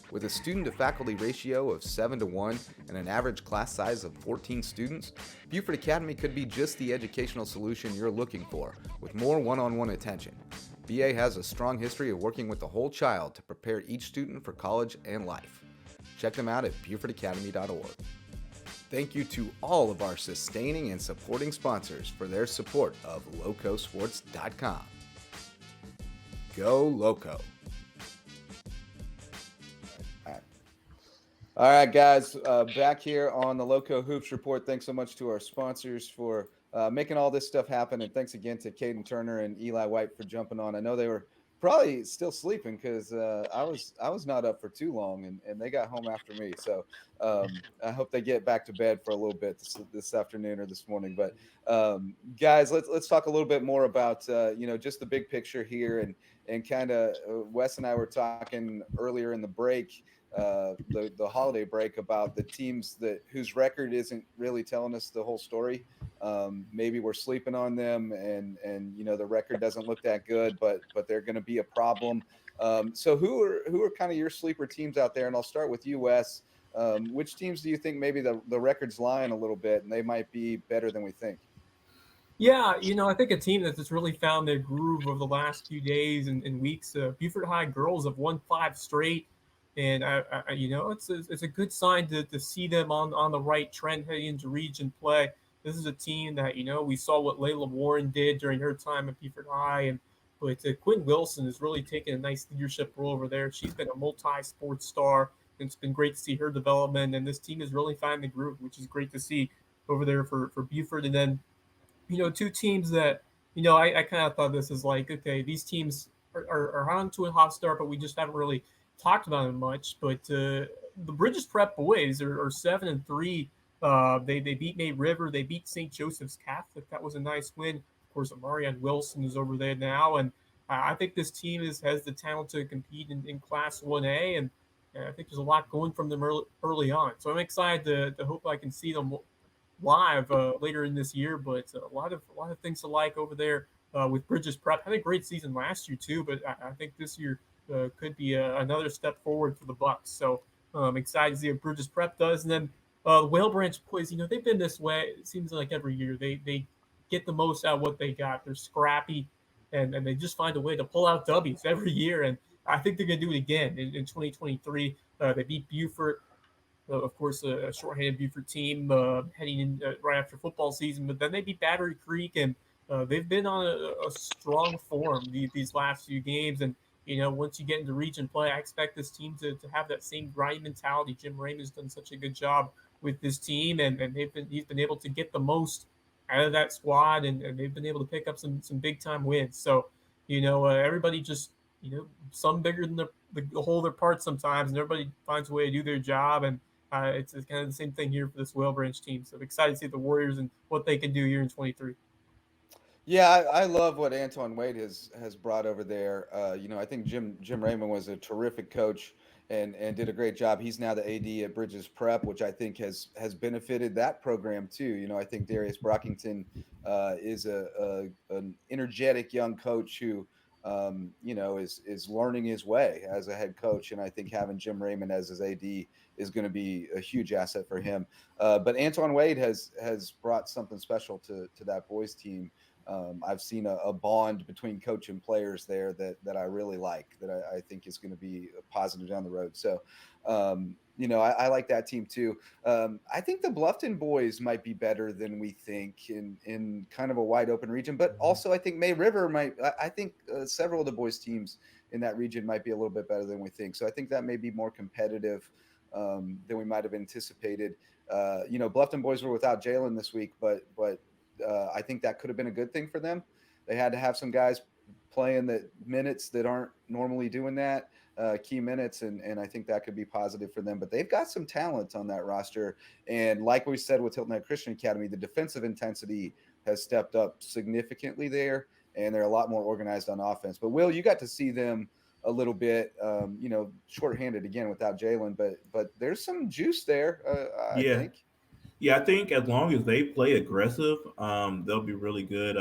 With a student-to-faculty ratio of 7-1 and an average class size of 14 students, Beaufort Academy could be just the educational solution you're looking for, with more one-on-one attention. BA has a strong history of working with the whole child to prepare each student for college and life. Check them out at BeaufortAcademy.org. Thank you to all of our sustaining and supporting sponsors for their support of LowcoSports.com. Go Lowco. All right, guys, back here on the Lowco Hoops Report. Thanks so much to our sponsors for making all this stuff happen, and thanks again to Qayden Turner and Eli White for jumping on. I know they were Probably still sleeping because I was not up for too long, and they got home after me. So I hope they get back to bed for a little bit this afternoon or this morning. But guys, let's talk a little bit more about just the big picture here, and kind of Wes and I were talking earlier in the break. The holiday break about the teams that whose record isn't really telling us the whole story. Maybe we're sleeping on them, and the record doesn't look that good, but they're going to be a problem. So who are kind of your sleeper teams out there? And I'll start with you, Wes. Which teams do you think maybe the record's lying a little bit and they might be better than we think? Yeah, I think a team that's just really found their groove over the last few days and weeks. Buford High girls have won 5 straight, and it's a good sign to see them on the right trend heading into region play. This is a team that we saw what Layla Warren did during her time at Buford High, and but Quinn Wilson has really taken a nice leadership role over there. She's been a multi-sport star, and it's been great to see her development. And this team is really finding the groove, which is great to see over there for Buford. And then two teams that, I kind of thought this is like, okay, these teams are on to a hot start, but we just haven't really talked about them much. But the Bridges Prep boys are 7-3. They beat May River. They beat St. Joseph's Catholic. That was a nice win. Of course, Marianne Wilson is over there now, and I think this team has the talent to compete in Class 1A, and I think there's a lot going from them early on. So I'm excited to hope I can see them live later in this year. But a lot of things to like over there with Bridges Prep. Had a great season last year too, but I think this year could be another step forward for the Bucks. So I'm excited to see what Bridges Prep does. And then the Whale Branch boys, they've been this way. It seems like every year they get the most out of what they got. They're scrappy, and they just find a way to pull out W's every year. And I think they're going to do it again in 2023. They beat Beaufort, of course, a shorthanded Buford team heading in right after football season. But then they beat Battery Creek, and they've been on a strong form these last few games. And once you get into region play, I expect this team to have that same grind mentality. Jim Raymond's done such a good job with this team, and he's been able to get the most out of that squad, and they've been able to pick up some big time wins. So everybody just some bigger than the whole of their parts sometimes, and everybody finds a way to do their job. And it's kind of the same thing here for this Whale Branch team. So I'm excited to see the Warriors and what they can do here in 23. Yeah, I love what Antoine Wade has brought over there. I think Jim Raymond was a terrific coach and did a great job. He's now the AD at Bridges Prep, which I think has benefited that program too. I think Darius Brockington is an energetic young coach who is learning his way as a head coach, and I think having Jim Raymond as his AD is going to be a huge asset for him. But Antoine Wade has brought something special to that boys team. I've seen a bond between coach and players there that I really like, that I think is going to be a positive down the road. So, I like that team too. I think the Bluffton boys might be better than we think in kind of a wide open region, but also I think May River might. I think several of the boys teams in that region might be a little bit better than we think. So I think that may be more competitive than we might have anticipated. Bluffton boys were without Jalen this week, but I think that could have been a good thing for them. They had to have some guys playing the minutes that aren't normally doing that, key minutes, and I think that could be positive for them. But they've got some talent on that roster, and like we said with Hilton Head Christian Academy, the defensive intensity has stepped up significantly there, and they're a lot more organized on offense. But Will, you got to see them a little bit, shorthanded again without Jalen, but there's some juice there, I Yeah. think. Yeah, I think as long as they play aggressive, they'll be really good.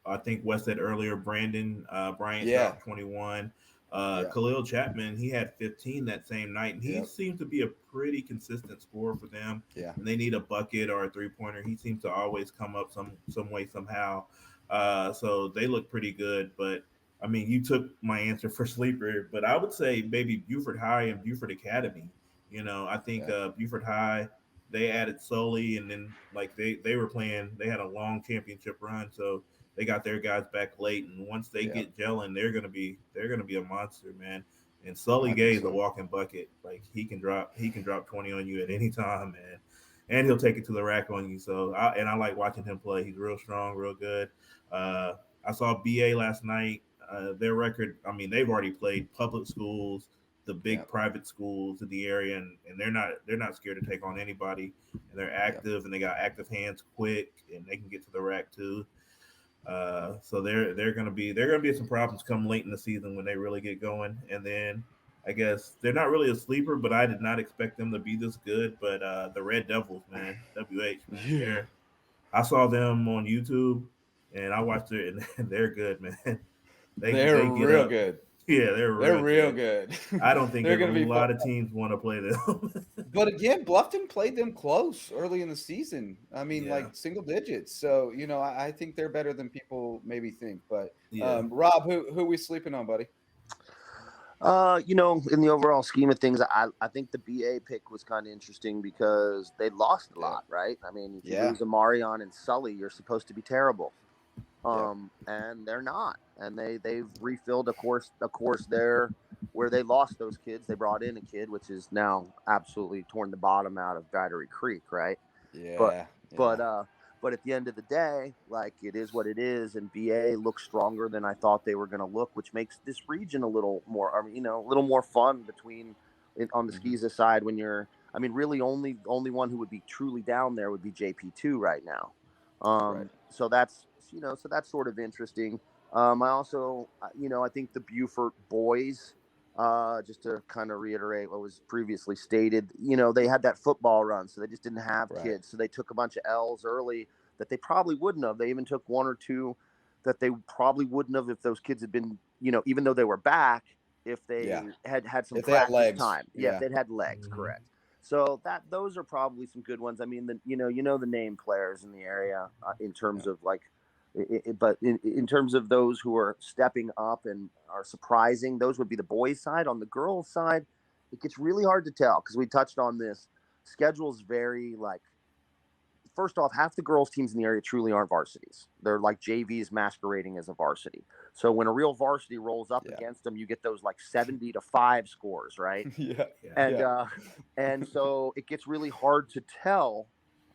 I think Wes said earlier, Brandon Bryant Yeah, dropped 21. yeah, Khalil Chapman, he had 15 that same night, and he yep, seems to be a pretty consistent scorer for them. yeah. And they need a bucket or a 3-pointer. He seems to always come up some way somehow. So they look pretty good. But I mean, you took my answer for sleeper, but I would say maybe Buford High and Buford Academy. I think Okay. Buford High, they added Sully, and then like they were playing, they had a long championship run, so they got their guys back late, and once they Yeah, get gelling, they're gonna be a monster, man. And Sully I think Gay is a so. walking bucket. Like he can drop 20 on you at any time, man. And he'll take it to the rack on you. So I like watching him play. He's real strong, real good. Uh, I saw BA last night. their record. I mean, they've already played public schools, the big Yep. private schools in the area, and they're not scared to take on anybody. And they're active, and they got active hands, quick, and they can get to the rack too. So they're gonna be some problems come late in the season when they really get going. And then I guess they're not really a sleeper, but I did not expect them to be this good. But the Red Devils, man, WH, man, I saw them on YouTube, and I watched it, and they're good, man. They're They get real up. good. Yeah, They're real real good. good. I don't think They're a going to be lot fun. of teams want to play them. But again, Bluffton played them close early in the season. I mean, Yeah. like single digits. So, I think they're better than people maybe think. But Yeah. Rob, who we sleeping on, buddy? In the overall scheme of things, I think the BA pick was kind of interesting because they lost a lot, right? I mean, if you lose Amarion and Sully, you're supposed to be terrible. And they're not. And they've refilled a course there where they lost those kids. They brought in a kid, which is now absolutely torn the bottom out of Battery Creek, right? Yeah. But at the end of the day, like, it is what it is, and BA looks stronger than I thought they were going to look, which makes this region a little more, a little more fun on the Skeeza side when really only one who would be truly down there would be JP2 right now. Right. So that's sort of interesting. I also, I think the Beaufort boys, just to kind of reiterate what was previously stated, they had that football run, so they just didn't have kids. So they took a bunch of L's early that they probably wouldn't have. They even took one or two that they probably wouldn't have if those kids had been, even though they were back, if they had some practice time. Yeah, if they'd had legs, correct. So those are probably some good ones. I mean, the name players in the area in terms of like, but in terms of those who are stepping up and are surprising, those would be the boys' side. On the girls' side, it gets really hard to tell because we touched on this. Schedules vary. Like, first off, half the girls' teams in the area truly aren't varsities. They're like JVs masquerading as a varsity. So when a real varsity rolls up against them, you get those like 70-5 scores, right? And so it gets really hard to tell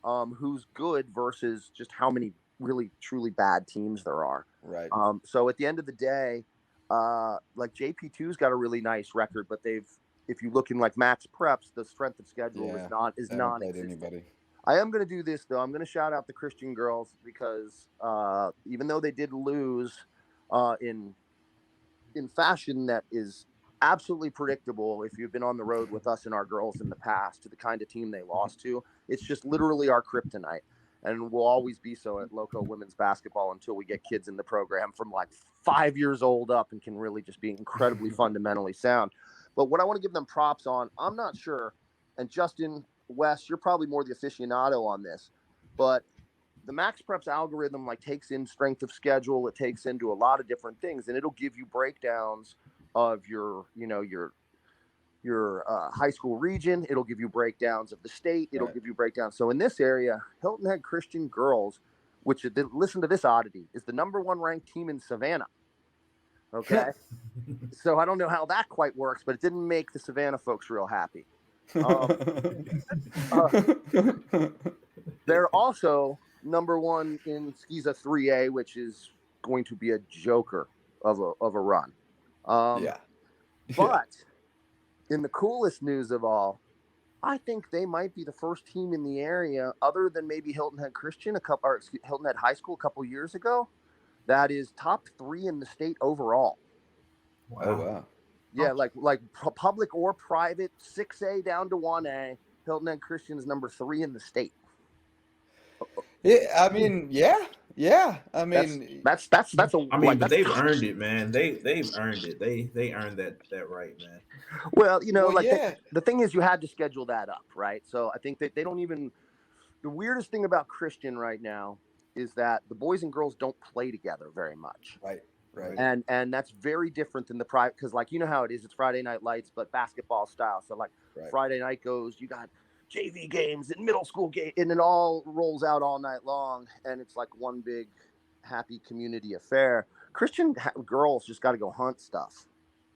who's good versus just how many really truly bad teams there are. Right. So at the end of the day, like JP2's got a really nice record, but if you look in like max preps, the strength of schedule is non-existent. I am going to do this though. I'm going to shout out the Christian girls because even though they did lose in fashion that is absolutely predictable if you've been on the road with us and our girls in the past to the kind of team they lost to, it's just literally our kryptonite. And will always be so at Lowco women's basketball until we get kids in the program from like 5 years old up and can really just be incredibly fundamentally sound. But what I want to give them props on, I'm not sure, and Justin, Wes, you're probably more the aficionado on this, but the Max Preps algorithm like takes in strength of schedule, it takes into a lot of different things, and it'll give you breakdowns of your high school region. It'll give you breakdowns of the state. It'll give you breakdowns. So in this area, Hilton Head Christian girls, which, listen to this oddity, is the #1 ranked team in Savannah. Okay. So I don't know how that quite works, but it didn't make the Savannah folks real happy. They're also #1 in Skeeza 3A, which is going to be a joker of a run. But in the coolest news of all, I think they might be the first team in the area, other than maybe Hilton Head Christian, Hilton Head High School a couple years ago, that is top 3 in the state overall. Wow. Oh wow. Yeah, like public or private, 6A down to 1A. Hilton Head Christian is #3 in the state. Yeah, I mean, yeah. I mean, that's a. I mean, but they've earned it, man. They've earned it. They earned that right, man. Well, the thing is, you had to schedule that up, right? So I think that they don't even. The weirdest thing about Christian right now is that the boys and girls don't play together very much. Right. And that's very different than the private, because like, you know how it is, it's Friday night lights, but basketball style. So like Friday night goes, you got JV games and middle school game, and it all rolls out all night long, and it's like one big happy community affair. Christian girls just got to go hunt stuff.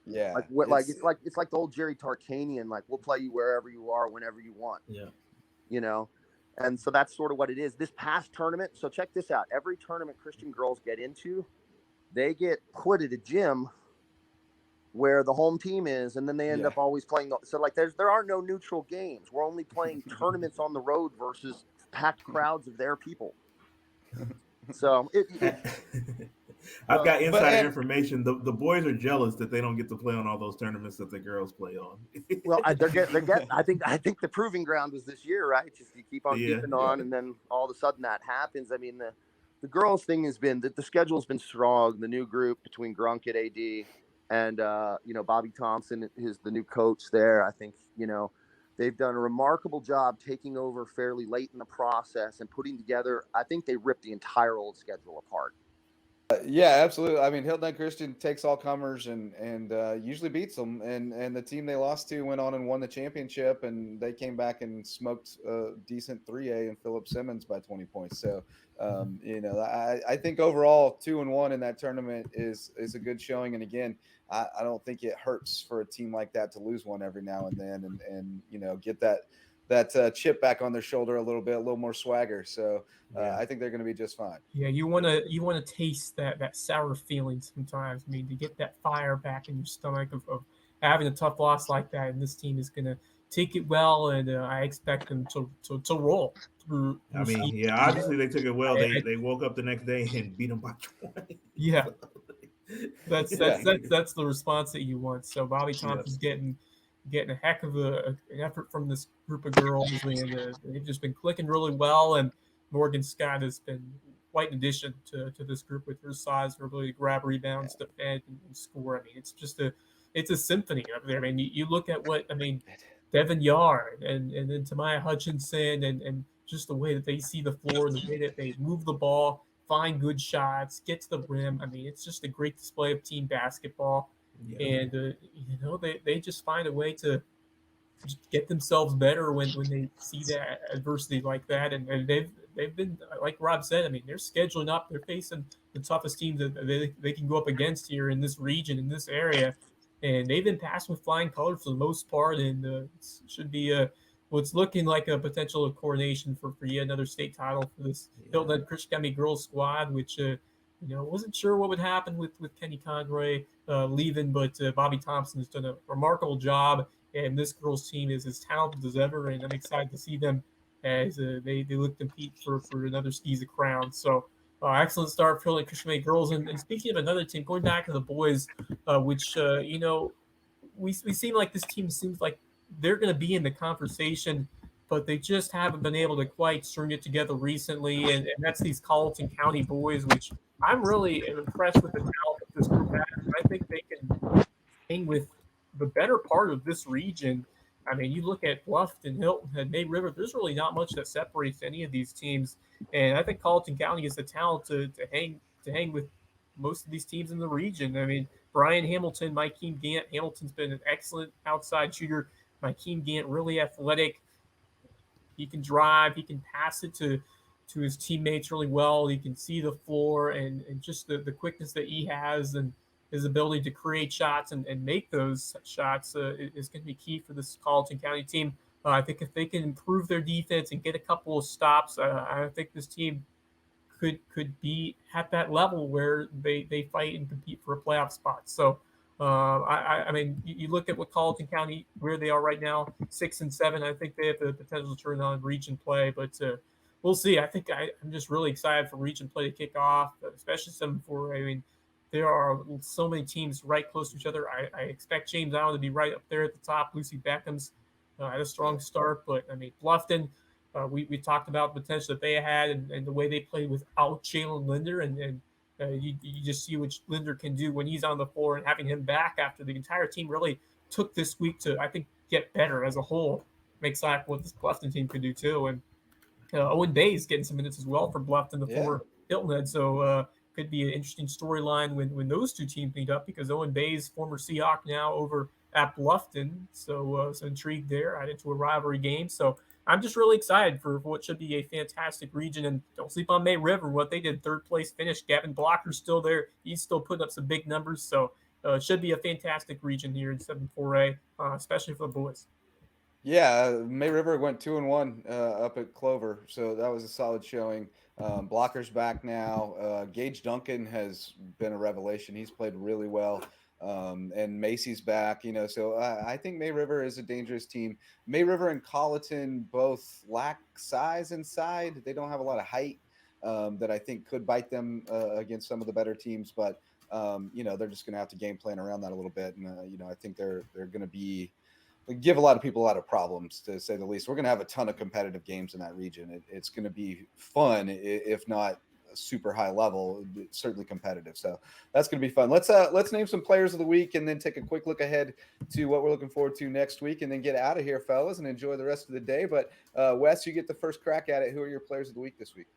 Yeah, it's like the old Jerry Tarkanian, like, we'll play you wherever you are, whenever you want. Yeah, and so that's sort of what it is. This past tournament, so check this out: every tournament Christian girls get into, they get put at a gym where the home team is, and then they end up always playing. So like there are no neutral games. We're only playing tournaments on the road versus packed crowds of their people. So I've got insider information. The boys are jealous that they don't get to play on all those tournaments that the girls play on. Well, they're getting. I think the proving ground was this year, right? Just you keep on keeping on, and then all of a sudden that happens. I mean, the girls thing has been that the schedule's been strong. The new group between Grunk at AD and Bobby Thompson is the new coach there. I think they've done a remarkable job taking over fairly late in the process and putting together. I think they ripped the entire old schedule apart. Yeah, absolutely. I mean, Hilton Head Christian takes all comers and usually beats them. And the team they lost to went on and won the championship, and they came back and smoked a decent 3A and Philip Simmons by 20 points. So, I think overall 2-1 in that tournament is a good showing. And again, I don't think it hurts for a team like that to lose one every now and then, and get that chip back on their shoulder a little more swagger. So I think they're going to be just fine. Yeah, you want to taste that sour feeling sometimes. I mean, to get that fire back in your stomach of having a tough loss like that, and this team is going to take it well, and I expect them to roll through. I mean, obviously they took it well. They woke up the next day and beat them by 20. Yeah, that's the response that you want. So Bobby Thompson's getting a heck of an effort from this group of girls, and they've just been clicking really well. And Morgan Scott has been quite an addition to this group with her size, her ability to grab rebounds, defend, and score. I mean, it's a symphony up there. I mean, you look at Devin Yard and then Tamaya Hutchinson and just the way that they see the floor, the way that they move the ball, find good shots, get to the rim. I mean, it's just a great display of team basketball. Yeah. And they just find a way to get themselves better when they see that adversity like that, and they've been, like Rob said, I mean, they're scheduling up, they're facing the toughest teams that they can go up against here in this region, in this area, and they've been passing with flying colors for the most part, and it should be what's looking like a potential coronation for yet another state title for this Hilton Head Christian Academy girls squad, which wasn't sure what would happen with Kenny Conroy leaving, but Bobby Thompson has done a remarkable job, and this girls team is as talented as ever, and I'm excited to see them as they look to compete for another Skiza crown. So excellent start for Hilton Head Christian Academy girls. And speaking of another team, going back to the boys, which we seem like this team seems like they're going to be in the conversation, but they just haven't been able to quite string it together recently, and that's these Colleton County boys, which I'm really impressed with the talent of this group. I think they can hang with the better part of this region. I mean, you look at Bluffton, Hilton Head, May River, there's really not much that separates any of these teams, and I think Colleton County has the talent to hang with most of these teams in the region. I mean, Brian Hamilton, Mykeen Gant. Hamilton's been an excellent outside shooter. Mykeen Gant, really athletic. He can drive. He can pass it to his teammates really well. He can see the floor, and just the quickness that he has and his ability to create shots and make those shots is going to be key for this Colleton County team. I think if they can improve their defense and get a couple of stops, I think this team could be at that level where they fight and compete for a playoff spot. So, I mean, you look at what Colleton County, where they are right now, 6-7. I think they have the potential to turn on region play, but we'll see. I think I'm just really excited for region play to kick off, especially 7-4. I mean, there are so many teams right close to each other. I expect James Island to be right up there at the top. Lucy Beckham's had a strong start, but I mean, Bluffton, we talked about the potential that they had and the way they played without Jalen Linder, and you just see what Linder can do when he's on the floor, and having him back after the entire team really took this week to, I think, get better as a whole makes like what this Bluffton team could do too. And Owen Bay's getting some minutes as well for Bluffton, the former Hilton Head. So could be an interesting storyline when those two teams meet up, because Owen Bay's former Seahawk now over at Bluffton. So intrigued there, added to a rivalry game. So I'm just really excited for what should be a fantastic region. And don't sleep on May River, what they did, third place finish. Gavin Blocker's still there. He's still putting up some big numbers. So it should be a fantastic region here in 7-4A, especially for the boys. Yeah, May River went 2-1 up at Clover, so that was a solid showing. Blocker's back now. Gage Duncan has been a revelation. He's played really well. And Macy's back, so I think May River is a dangerous team. May River and Colleton both lack size inside. They don't have a lot of height that I think could bite them against some of the better teams, but they're just going to have to game plan around that a little bit. And I think they're going to be give a lot of people a lot of problems, to say the least. We're going to have a ton of competitive games in that region. It's going to be fun, if not super high level, certainly competitive. So that's going to be fun. Let's name some players of the week and then take a quick look ahead to what we're looking forward to next week, and then get out of here, fellas, and enjoy the rest of the day. But Wes, you get the first crack at it. Who are your players of the week this week?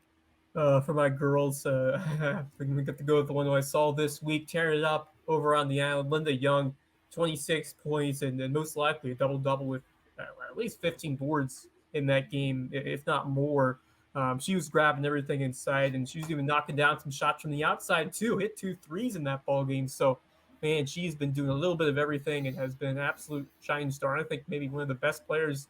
For my girls, we get to go with the one who I saw this week, tearing it up over on the island. Linda Young, 26 points, and most likely a double-double with at least 15 boards in that game, if not more. She was grabbing everything inside, and she was even knocking down some shots from the outside too. Hit 2 threes in that ball game. So, man, she's been doing a little bit of everything and has been an absolute shining star. I think maybe one of the best players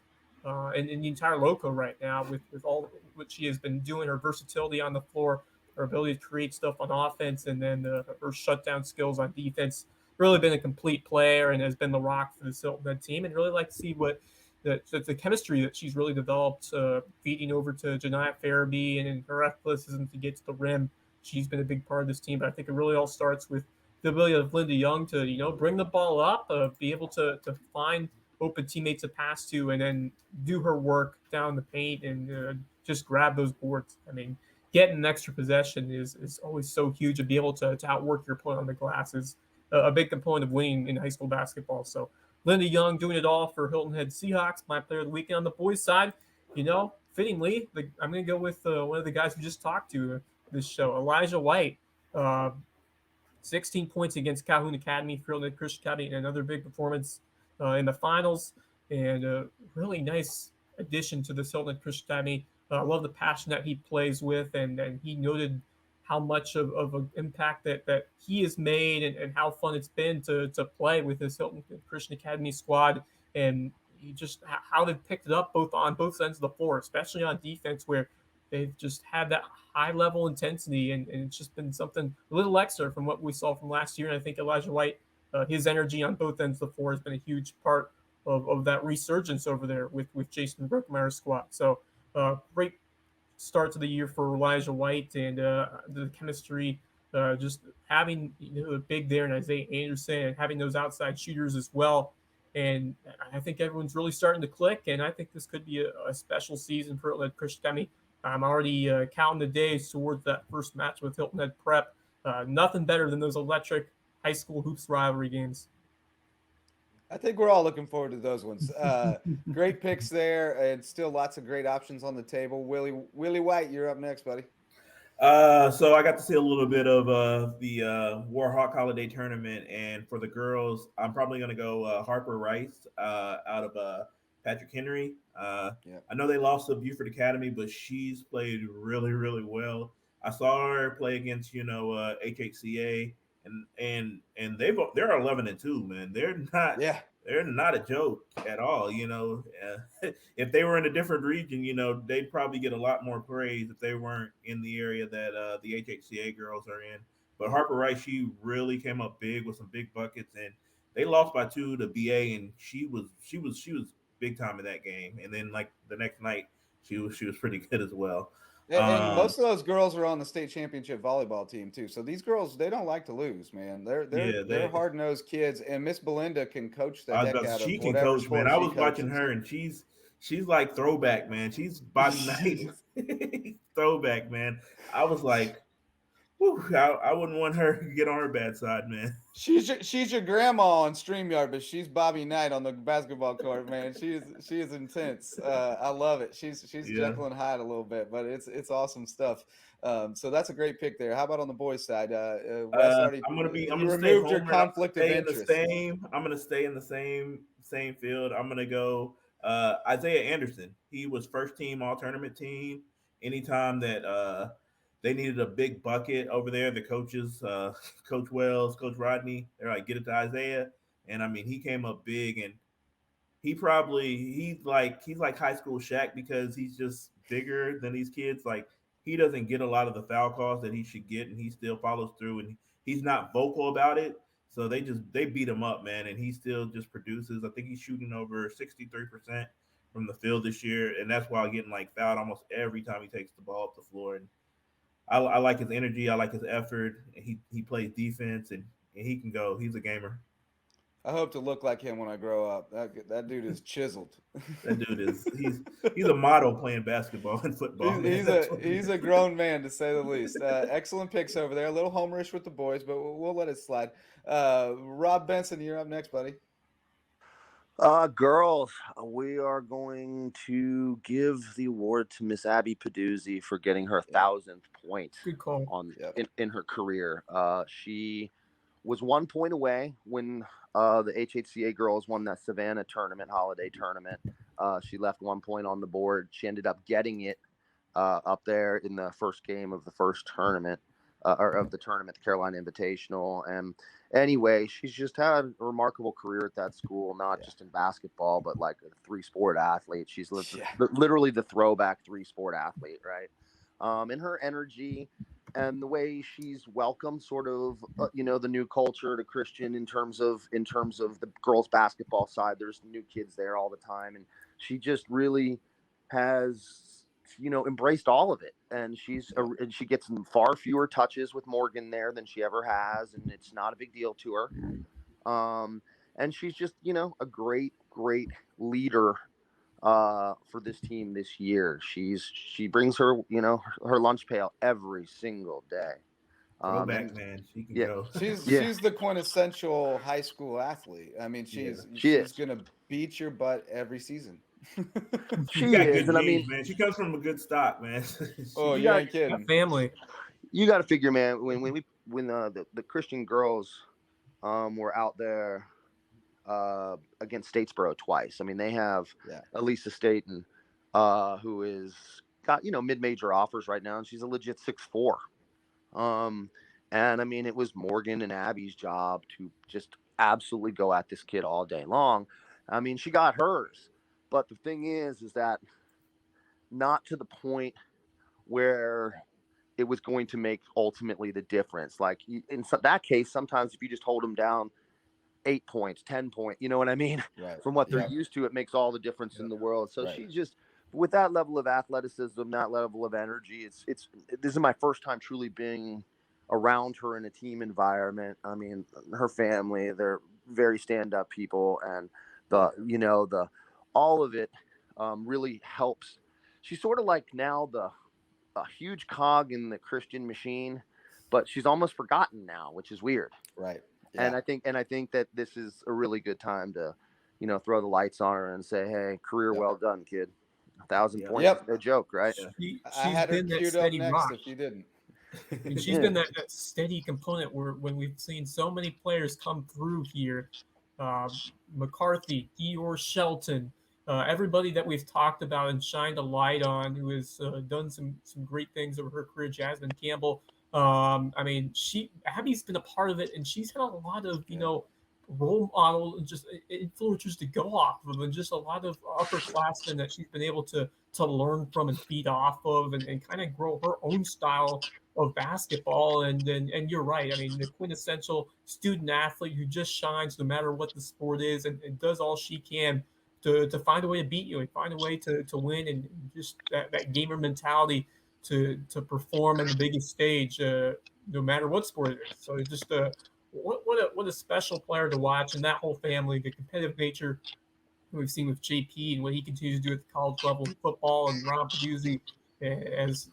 in the entire Lowco right now, with all what she has been doing, her versatility on the floor, her ability to create stuff on offense, and then her shutdown skills on defense. Really been a complete player and has been the rock for the Silton team. And really like to see what the chemistry that she's really developed, feeding over to Janiyah Farabee and her athleticism to get to the rim. She's been a big part of this team, but I think it really all starts with the ability of Linda Young to bring the ball up, be able to find open teammates to pass to, and then do her work down the paint and just grab those boards. I mean, getting an extra possession is always so huge. To be able to outwork your opponent on the glass is a big component of winning in high school basketball. So Linda Young doing it all for Hilton Head Seahawks, my player of the weekend. On the boys' side, fittingly, I'm going to go with one of the guys we just talked to this show, Elijah White. 16 points against Calhoun Academy, Hilton Head Christian Academy, and another big performance in the finals, and a really nice addition to this Hilton Head Christian Academy. I love the passion that he plays with, and he noted how much of an impact that he has made, and how fun it's been to play with this Hilton Christian Academy squad, and he just how they've picked it up on both ends of the floor, especially on defense, where they've just had that high level intensity, and it's just been something a little extra from what we saw from last year. And I think Elijah White, his energy on both ends of the floor has been a huge part of that resurgence over there with Jason Brookmeyer's squad. So great start to the year for Elijah White, and the chemistry, just having the big there and Isaiah Anderson, and having those outside shooters as well. And I think everyone's really starting to click, and I think this could be a special season for Hilton Head Christian Academy. I'm already counting the days towards that first match with Hilton Head Prep. Nothing better than those electric high school hoops rivalry games. I think we're all looking forward to those ones. Great picks there, and still lots of great options on the table. Willie White, you're up next, buddy. So I got to see a little bit of the Warhawk Holiday Tournament, and for the girls, I'm probably going to go Harper Rice out of Patrick Henry. I know they lost to Buford Academy, but she's played really, really well. I saw her play against HHCA, and they're 11-2, man. They're not a joke at all. If they were in a different region, they'd probably get a lot more praise if they weren't in the area that the HHCA girls are in. But Harper Rice, she really came up big with some big buckets, and they lost by 2 to BA, and she was big time in that game. And then like the next night, she was pretty good as well. And most of those girls are on the state championship volleyball team too. So these girls, they don't like to lose, man. They're hard nosed kids, and Miss Belinda can coach the heck out of she can whatever coach, man. I was watching her, so. and she's like throwback, man. She's Bobby Knight throwback, man. I was like, whew, I wouldn't want her to get on her bad side, man. She's your grandma on StreamYard, but she's Bobby Knight on the basketball court, man. She is intense. I love it. She's Jekyll and Hyde a little bit, but it's awesome stuff. So that's a great pick there. How about on the boys' side? Wes I'm gonna removed your conflict of interest. I'm gonna stay in the same field. I'm gonna go Isaiah Anderson. He was first team all tournament team. Anytime that they needed a big bucket over there, the coaches, Coach Wells, Coach Rodney, they're like, get it to Isaiah. And I mean, he came up big, and he's like high school Shaq because he's just bigger than these kids. Like he doesn't get a lot of the foul calls that he should get, and he still follows through, and he's not vocal about it. So they beat him up, man, and he still just produces. I think he's shooting over 63% from the field this year, and that's while getting like fouled almost every time he takes the ball up the floor. And I like his energy, I like his effort. He plays defense, and he can go. He's a gamer. I hope to look like him when I grow up. That dude is chiseled. That dude is he's a model playing basketball and football. He's a grown man, to say the least. Excellent picks over there. A little homerish with the boys, but we'll let it slide. Rob Benson, you're up next, buddy. Girls, we are going to give the award to Miss Abby Peduzzi for getting her 1,000th point Good call. in her career. She was 1 point away when the HHCA girls won that Savannah holiday tournament. She left 1 point on the board. She ended up getting it up there in the first game of the first tournament, or of the tournament, the Carolina Invitational. And anyway, she's just had a remarkable career at that school, not just in basketball, but like a 3-sport athlete. She's literally the throwback 3-sport athlete, right? And her energy and the way she's welcomed sort of, the new culture to Christian in terms of the girls basketball side. There's new kids there all the time. And she just really has, embraced all of it. And and she gets far fewer touches with Morgan there than she ever has. And it's not a big deal to her. And she's just, a great, great leader for this team this year. She brings her, her lunch pail every single day. Throwback, man. She can go. She's the quintessential high school athlete. I mean, she's gonna beat your butt every season. She's got good genes, man. She comes from a good stock, man. You ain't kidding. Family. You got to figure, man. When the Christian girls were out there against Statesboro twice. I mean, they have Elisa Staten, who is got mid-major offers right now, and she's a legit 6'4". And I mean, it was Morgan and Abby's job to just absolutely go at this kid all day long. I mean, she got hers, but the thing is that not to the point where it was going to make ultimately the difference. Like in that case, sometimes if you just hold them down 8 points, 10 points, you know what I mean? Right. From what they're used to, it makes all the difference in the world. So she just, with that level of athleticism, that level of energy, this is my first time truly being around her in a team environment. I mean, her family, they're very stand-up people, and all of it really helps. She's sort of like now a huge cog in the Christian machine, but she's almost forgotten now, which is weird. Right. Yeah. And I think that this is a really good time to, throw the lights on her and say, hey, career well done, kid. 1,000 points, no joke, right? She's I had her been that queued up steady next rock. if you didn't. And she's been that steady component when we've seen so many players come through here. McCarthy, Dior Shelton, everybody that we've talked about and shined a light on, who has done some great things over her career. Jasmine Campbell. I mean, Abby's been a part of it, and she's had a lot of role model and just influencers to go off of, and just a lot of upperclassmen that she's been able to learn from and feed off of, and kind of grow her own style of basketball. And you're right. I mean, the quintessential student athlete who just shines no matter what the sport is, and does all she can to find a way to beat you and find a way to win, and just that gamer mentality to perform on the biggest stage, no matter what sport it is. So it's just what a special player to watch, and that whole family, the competitive nature we've seen with JP and what he continues to do at the college level in football, and Rob Peduzzi as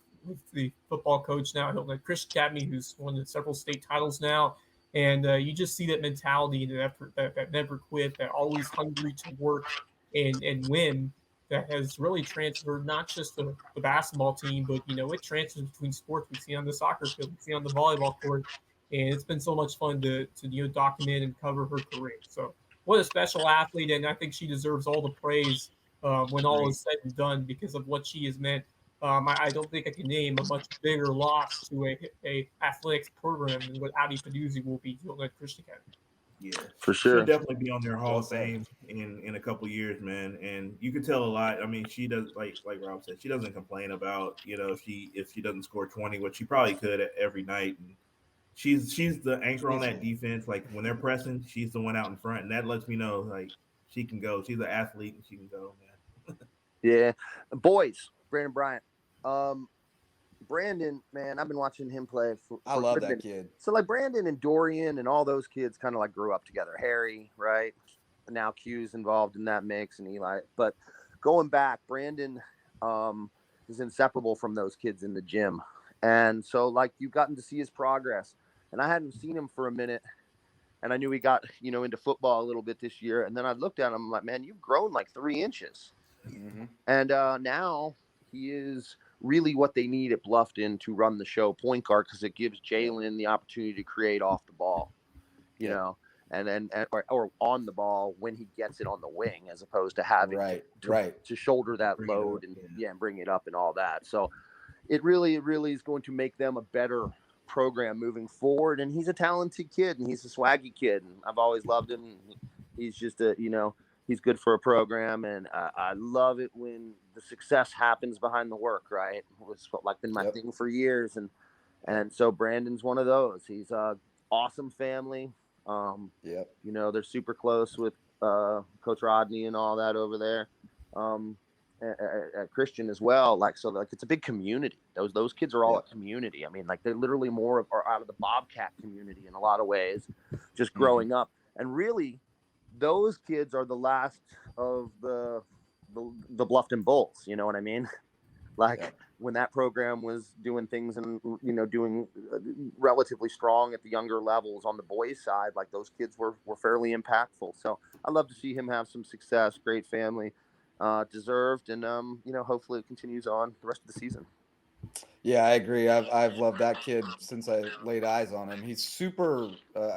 the football coach now at Chris Academy, who's won several state titles now. And you just see that mentality and that effort that never quit, that always hungry to work and win, that has really transferred not just the basketball team, but it transfers between sports. We see on the soccer field, we see on the volleyball court, and it's been so much fun to document and cover her career. So what a special athlete, and I think she deserves all the praise when all is said and done, because of what she has meant. I don't think I can name a much bigger loss to a athletics program than what Abby Peduzzi will be doing at Christian Academy. Yeah, For sure. She'll definitely be on their Hall Well of Fame in a couple years, man. And you can tell a lot. I mean, she does like Rob said, she doesn't complain about if she doesn't score 20, which she probably could every night. And she's the anchor on that defense. Like when they're pressing, she's the one out in front, and that lets me know like she can go. She's an athlete and she can go, man. Yeah, boys, Brandon Bryant. Brandon, man, I've been watching him play for I love a that minute. kid. So like Brandon and Dorian and all those kids kind of like grew up together. Harry, right? Now Q's involved in that mix, and Eli. But going back, Brandon is inseparable from those kids in the gym. And so like you've gotten to see his progress. And I hadn't seen him for a minute. And I knew he got, into football a little bit this year. And then I looked at him, I'm like, man, you've grown like 3 inches. Mm-hmm. And now he is really what they need at Bluffton to run the show point guard, because it gives Jalen the opportunity to create off the ball, you know, and then or on the ball when he gets it on the wing, as opposed to having to shoulder that load and bring it up and all that. So it really is going to make them a better program moving forward. And he's a talented kid, and he's a swaggy kid, and I've always loved him. He's just he's good for a program, and I love it when the success happens behind the work, right? It's like been my thing for years, and so Brandon's one of those. He's a awesome family. They're super close with Coach Rodney and all that over there, at Christian as well. So it's a big community. Those kids are all a community. I mean, like they're literally more are out of the Bobcat community in a lot of ways, just growing up, and really. Those kids are the last of the Bluffton Bulls. You know what I mean? When that program was doing things and doing relatively strong at the younger levels on the boys' side, like those kids were fairly impactful. So I love to see him have some success. Great family, deserved, and hopefully it continues on the rest of the season. Yeah, I agree. I've loved that kid since I laid eyes on him. He's super.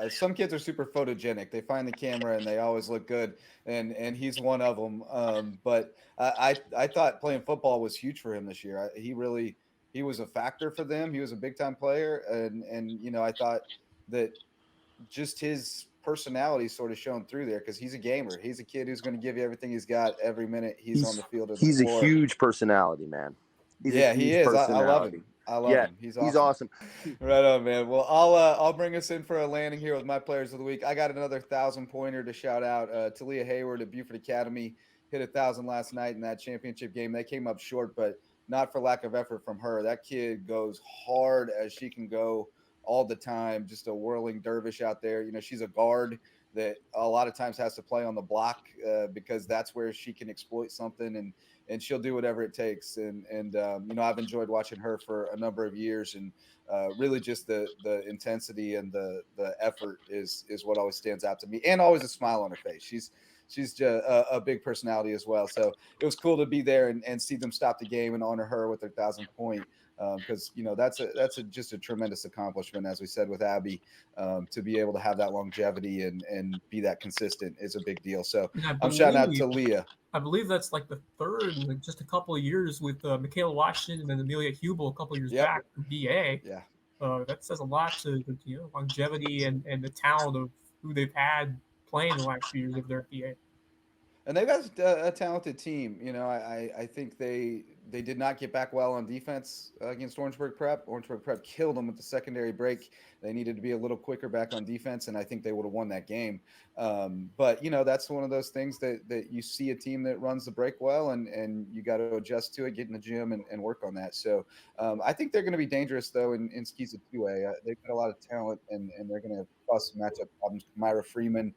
Some kids are super photogenic. They find the camera and they always look good, and he's one of them. But I thought playing football was huge for him this year. He was a factor for them. He was a big time player, and I thought that just his personality sort of shown through there, because he's a gamer. He's a kid who's going to give you everything he's got every minute he's on the field. He's a huge personality, man. He is. I love him. He's awesome. Right on, man. Well, I'll bring us in for a landing here with my players of the week. I got another 1,000-pointer to shout out. Talia Hayward at Buford Academy hit 1,000 last night in that championship game. They came up short, but not for lack of effort from her. That kid goes hard as she can go all the time. Just a whirling dervish out there. She's a guard that a lot of times has to play on the block because that's where she can exploit something, and she'll do whatever it takes. And I've enjoyed watching her for a number of years, and really just the intensity and the effort is what always stands out to me, and always a smile on her face. She's just a big personality as well. So it was cool to be there and see them stop the game and honor her with their 1,000-point. Because that's just a tremendous accomplishment, as we said with Abby, to be able to have that longevity and be that consistent is a big deal. So I'm shouting out to Leah. I believe that's like the third in just a couple of years with Michaela Washington and Amelia Hubel a couple of years back from BA. Yeah, that says a lot to longevity and the talent of who they've had playing the last few years of their BA. And they've got a talented team. I think they did not get back well on defense against Orangeburg Prep. Orangeburg Prep killed them with the secondary break. They needed to be a little quicker back on defense, and I think they would have won that game. But that's one of those things that you see a team that runs the break well, and you got to adjust to it, get in the gym, and work on that. So I think they're going to be dangerous, though, in Skeeza 2A. They've got a lot of talent, and they're going to cause some matchup problems. Myra Freeman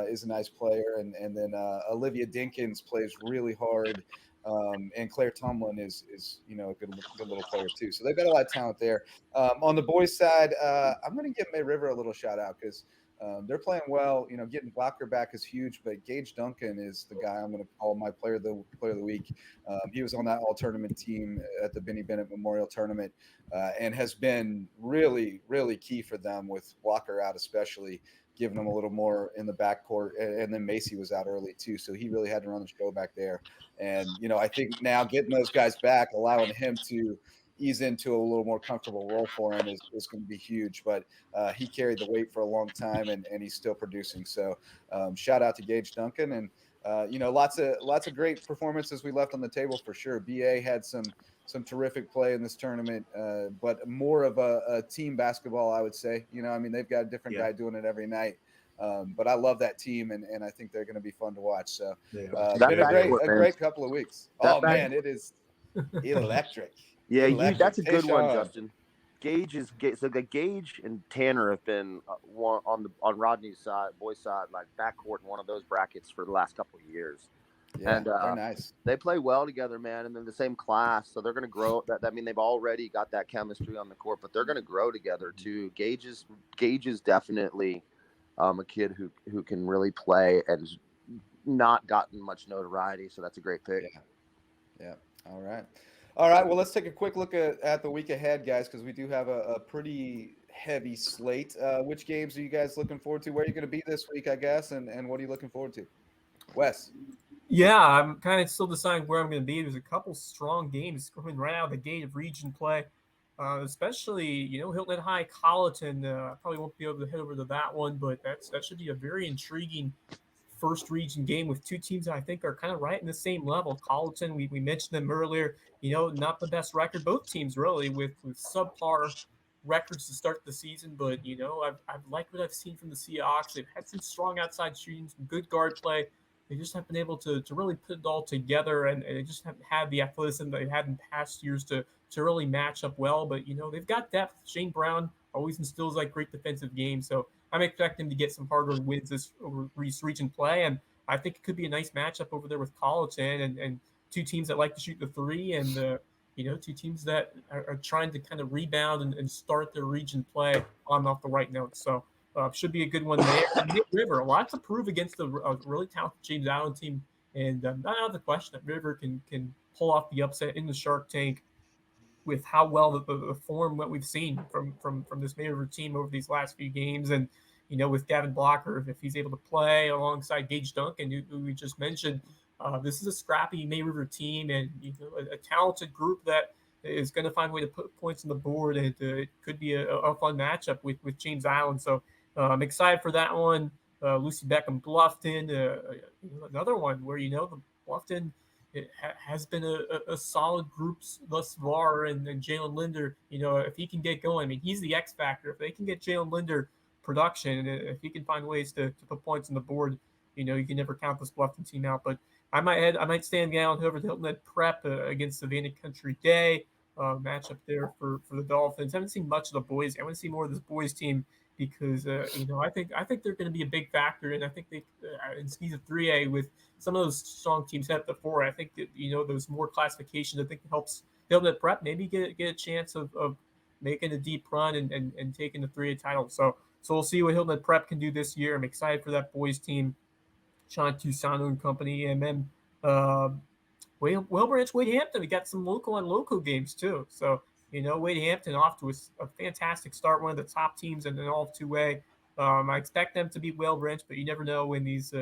is a nice player, and then Olivia Dinkins plays really hard, and Claire Tomlin is a good little player too. So they've got a lot of talent there. On the boys' side, I'm going to give May River a little shout out because they're playing well. Getting Blocker back is huge, but Gage Duncan is the guy I'm going to call my player of the week. He was on that all-tournament team at the Benny Bennett Memorial Tournament, and has been really, really key for them with Blocker out, especially giving them a little more in the backcourt. And then Macy was out early too, so he really had to run the show back there. And I think now getting those guys back, allowing him to ease into a little more comfortable role for him is going to be huge. But he carried the weight for a long time, and he's still producing. So shout out to Gage Duncan, and lots of great performances we left on the table for sure. BA had some terrific play in this tournament, but more of a team basketball, I would say. They've got a different guy doing it every night. But I love that team, and I think they're going to be fun to watch. So been a great couple of weeks. Man, it is electric. Yeah, electric. That's a good one, Sean. Justin. Gage and Tanner have been on Rodney's side, boys' side, like backcourt in one of those brackets for the last couple of years. Yeah, and they're nice. They play well together, man, and they're the same class, so they're going to grow. That mean they've already got that chemistry on the court, but they're going to grow together too. Gage is definitely a kid who can really play and not gotten much notoriety, so that's a great pick. Yeah. All right. Well, let's take a quick look at the week ahead, guys, because we do have a pretty heavy slate. Which games are you guys looking forward to? Where are you going to be this week, I guess, and what are you looking forward to? Wes? Yeah, I'm kind of still deciding where I'm going to be. There's a couple strong games going right out of the gate of region play, especially, Hilton Head High, Colleton. I probably won't be able to head over to that one, but that should be a very intriguing first region game with two teams that I think are kind of right in the same level. Colleton, we mentioned them earlier, not the best record. Both teams really with subpar records to start the season, but I've liked what I've seen from the Seahawks. They've had some strong outside shooting, some good guard play. They just haven't been able to really put it all together, and they just haven't had the athleticism they had in past years to really match up well. But they've got depth. Shane Brown always instills like great defensive games, so I'm expecting to get some harder wins this region play, and I think it could be a nice matchup over there with Colleton and two teams that like to shoot the three, and two teams that are trying to kind of rebound and start their region play on off the right note. So should be a good one there. And Mid River, a lot to prove against a really talented James Allen team, and not out of the question that River can pull off the upset in the Shark Tank with how well the form that we've seen from this Mid River team over these last few games, and with Gavin Blocker, if he's able to play alongside Gage Duncan, who we just mentioned. This is a scrappy May River team, and a talented group that is going to find a way to put points on the board, and it could be a fun matchup with James Island. So I'm excited for that one. Lucy Beckham Bluffton, another one where the Bluffton has been a solid group thus far, and Jalen Linder, if he can get going, he's the X factor. If they can get Jalen Linder production, and if he can find ways to put points on the board, you can never count this Bluffton team out. But I might stand down over to Hilton Head Prep against Savannah Country Day matchup there for the Dolphins. I haven't seen much of the boys. I want to see more of this boys team because I think they're going to be a big factor, and I think they in Skis of 3A with some of those strong teams head up to 4. I think that those more classifications. I think it helps Hilton Head Prep maybe get a chance of making a deep run and taking the 3A title. So we'll see what Hilton Head Prep can do this year. I'm excited for that boys team. Sean Tusano and company, and then Wellbranch, Wade Hampton. We got some local and Lowco games too. So Wade Hampton off to a fantastic start, one of the top teams in all of 2A. I expect them to beat Wellbranch, but you never know in these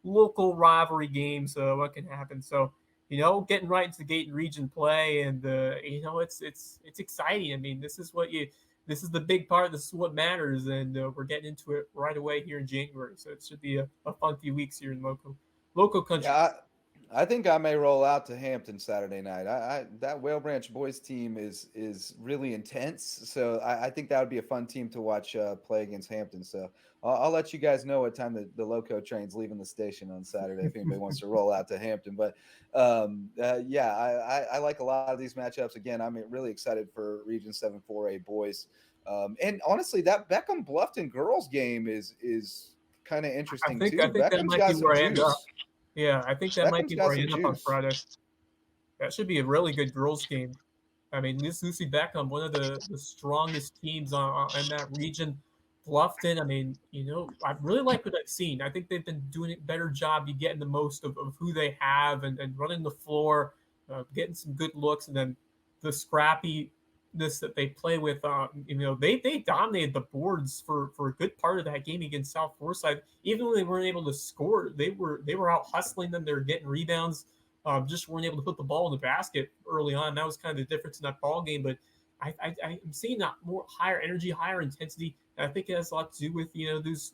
local rivalry games what can happen. So getting right into the gate and region play, and it's exciting. This is the big part. This is what matters, and we're getting into it right away here in January. So it should be a fun few weeks here in Lowco country. Yeah, I think I may roll out to Hampton Saturday night. That Whale Branch boys team is really intense, so I think that would be a fun team to watch play against Hampton. So I'll let you guys know what time the Lowco train's leaving the station on Saturday if anybody wants to roll out to Hampton. But I like a lot of these matchups. Again, I'm really excited for Region 7 4A boys. And honestly, that Beckham Bluffton girls game is kind of interesting too. I think Beckham's that might be where I end up. Yeah, I think that might be where I end up on Friday. That should be a really good girls game. This Lucy Beckham, one of the strongest teams in that region. Bluffton, I really like what I've seen. I think they've been doing a better job of getting the most of who they have and running the floor, getting some good looks, and then the scrappiness that they play with. They dominated the boards for a good part of that game against South Forsyth. Even when they weren't able to score, they were out hustling them. They were getting rebounds. just weren't able to put the ball in the basket early on. That was kind of the difference in that ball game. But I'm seeing that more higher energy, higher intensity. And I think it has a lot to do with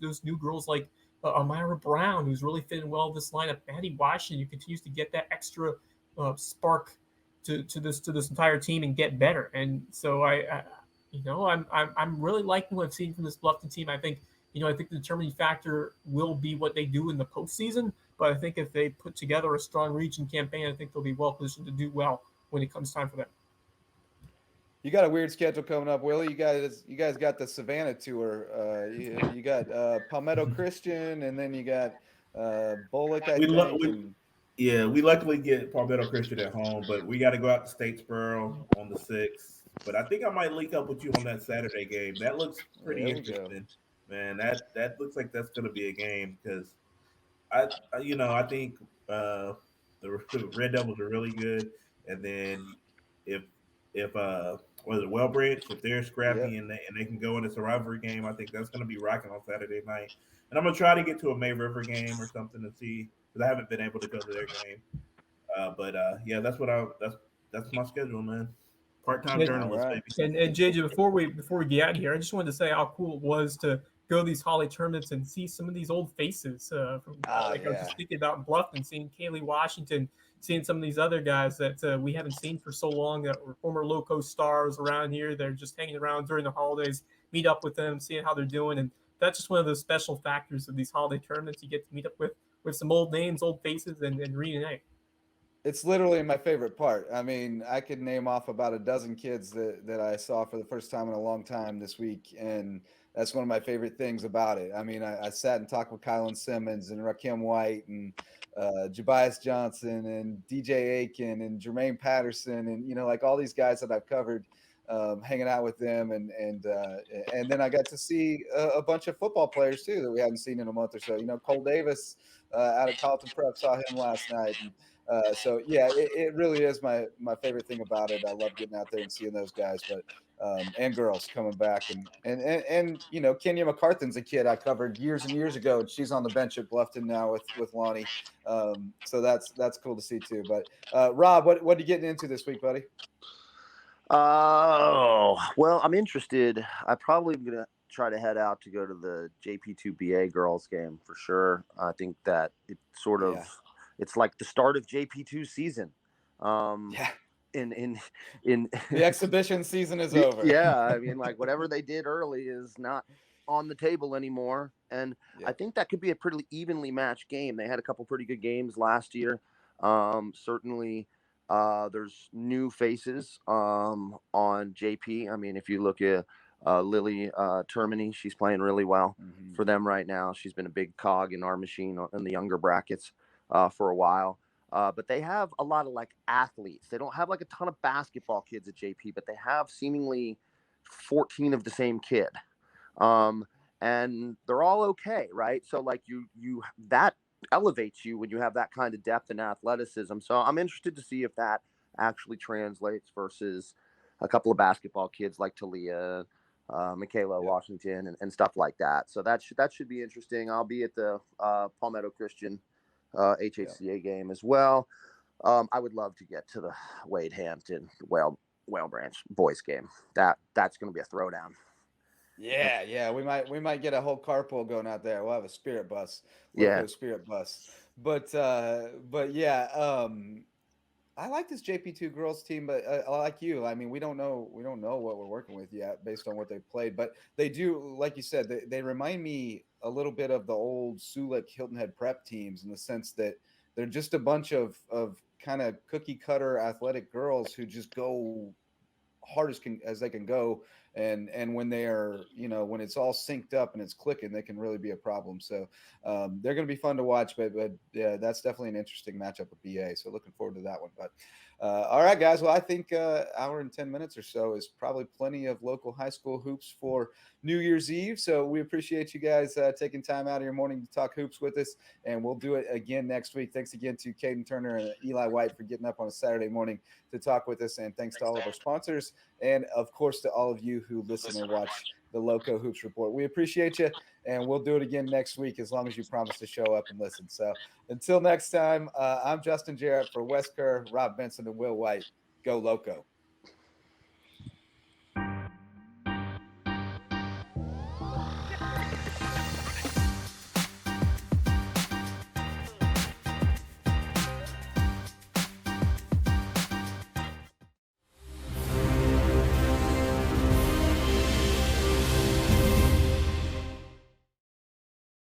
those new girls like Amira Brown, who's really fitting well in this lineup. Maddie Washington, who continues to get that extra spark to this entire team and get better. And so I'm really liking what I've seen from this Bluffton team. I think the determining factor will be what they do in the postseason. But I think if they put together a strong region campaign, I think they'll be well positioned to do well when it comes time for them. You got a weird schedule coming up, Willie. You guys got the Savannah tour. You got Palmetto Christian, and then you got Bullock, I think. We luckily get Palmetto Christian at home, but we got to go out to Statesboro on the 6th. But I think I might link up with you on that Saturday game. That looks pretty interesting, man. That looks like that's going to be a game because I think the Red Devils are really good, and then if Wellbridge, if they're scrappy and they can go in a rivalry game, I think that's going to be rocking on Saturday night. And I'm going to try to get to a May River game or something to see, because I haven't been able to go to their game. That's my schedule, man. Part-time journalist, baby. And JJ, before we get out of here, I just wanted to say how cool it was to go to these holiday tournaments and see some of these old faces. I was just thinking about Bluffton, seeing Kaylee Washington, seeing some of these other guys that we haven't seen for so long, that were former Lowco stars around here. They're just hanging around during the holidays, meet up with them, seeing how they're doing. And that's just one of those special factors of these holiday tournaments. You get to meet up with some old names, old faces, and reunite. It's literally my favorite part. I mean, I could name off about a dozen kids that I saw for the first time in a long time this week, and that's one of my favorite things about it. I mean, I sat and talked with Kylan Simmons and Rakim White and Jabias Johnson and DJ Aiken and Jermaine Patterson and like all these guys that I've covered, hanging out with them, and then I got to see a bunch of football players too that we hadn't seen in a month or so. Cole Davis out of Carlton Prep, saw him last night. And, it really is my favorite thing about it. I love getting out there and seeing those guys, but and girls coming back, and Kenya McCarthan's a kid I covered years and years ago, and she's on the bench at Bluffton now with Lonnie. So that's cool to see too. But Rob, what are you getting into this week, buddy? Well, I'm interested. I'm probably gonna try to head out to go to the JP2BA girls game for sure. I think that it sort of it's like the start of JP2 season. In the exhibition season is over. Yeah, I mean, like whatever they did early is not on the table anymore, and I think that could be a pretty evenly matched game. They had a couple pretty good games last year. Certainly, there's new faces on JP. I mean, if you look at Lily Termini, she's playing really well for them right now. She's been a big cog in our machine in the younger brackets for a while. But they have a lot of like athletes. They don't have like a ton of basketball kids at JP, but they have seemingly 14 of the same kid. And they're all okay, right? So like you that elevates you when you have that kind of depth and athleticism. So I'm interested to see if that actually translates versus a couple of basketball kids like Talia, Michaela Washington and stuff like that. So that should be interesting. I'll be at the Palmetto Christian HHCA game as well. I would love to get to the Wade Hampton Whale Branch boys game. That's going to be a throwdown. Yeah, we might get a whole carpool going out there. We'll have a spirit bus, spirit bus. But I like this JP2 girls team, but like you, I mean, we don't know what we're working with yet based on what they've played, but they do, like you said, they remind me a little bit of the old Sulik Hilton Head Prep teams in the sense that they're just a bunch of kind of cookie cutter athletic girls who just go hard as they can go, and when they are when it's all synced up and it's clicking, they can really be a problem. So they're going to be fun to watch, but yeah, that's definitely an interesting matchup with BA, so looking forward to that one. But All right, guys. Well, I think hour and 10 minutes or so is probably plenty of local high school hoops for New Year's Eve. So we appreciate you guys taking time out of your morning to talk hoops with us, and we'll do it again next week. Thanks again to Qayden Turner and Eli White for getting up on a Saturday morning to talk with us, and thanks to all of our sponsors, and of course to all of you who listen or watch the Lowco Hoops Report. We appreciate you, and we'll do it again next week as long as you promise to show up and listen. So until next time, I'm Justin Jarrett for Wes Kerr, Rob Benson, and Will White. Go Lowco.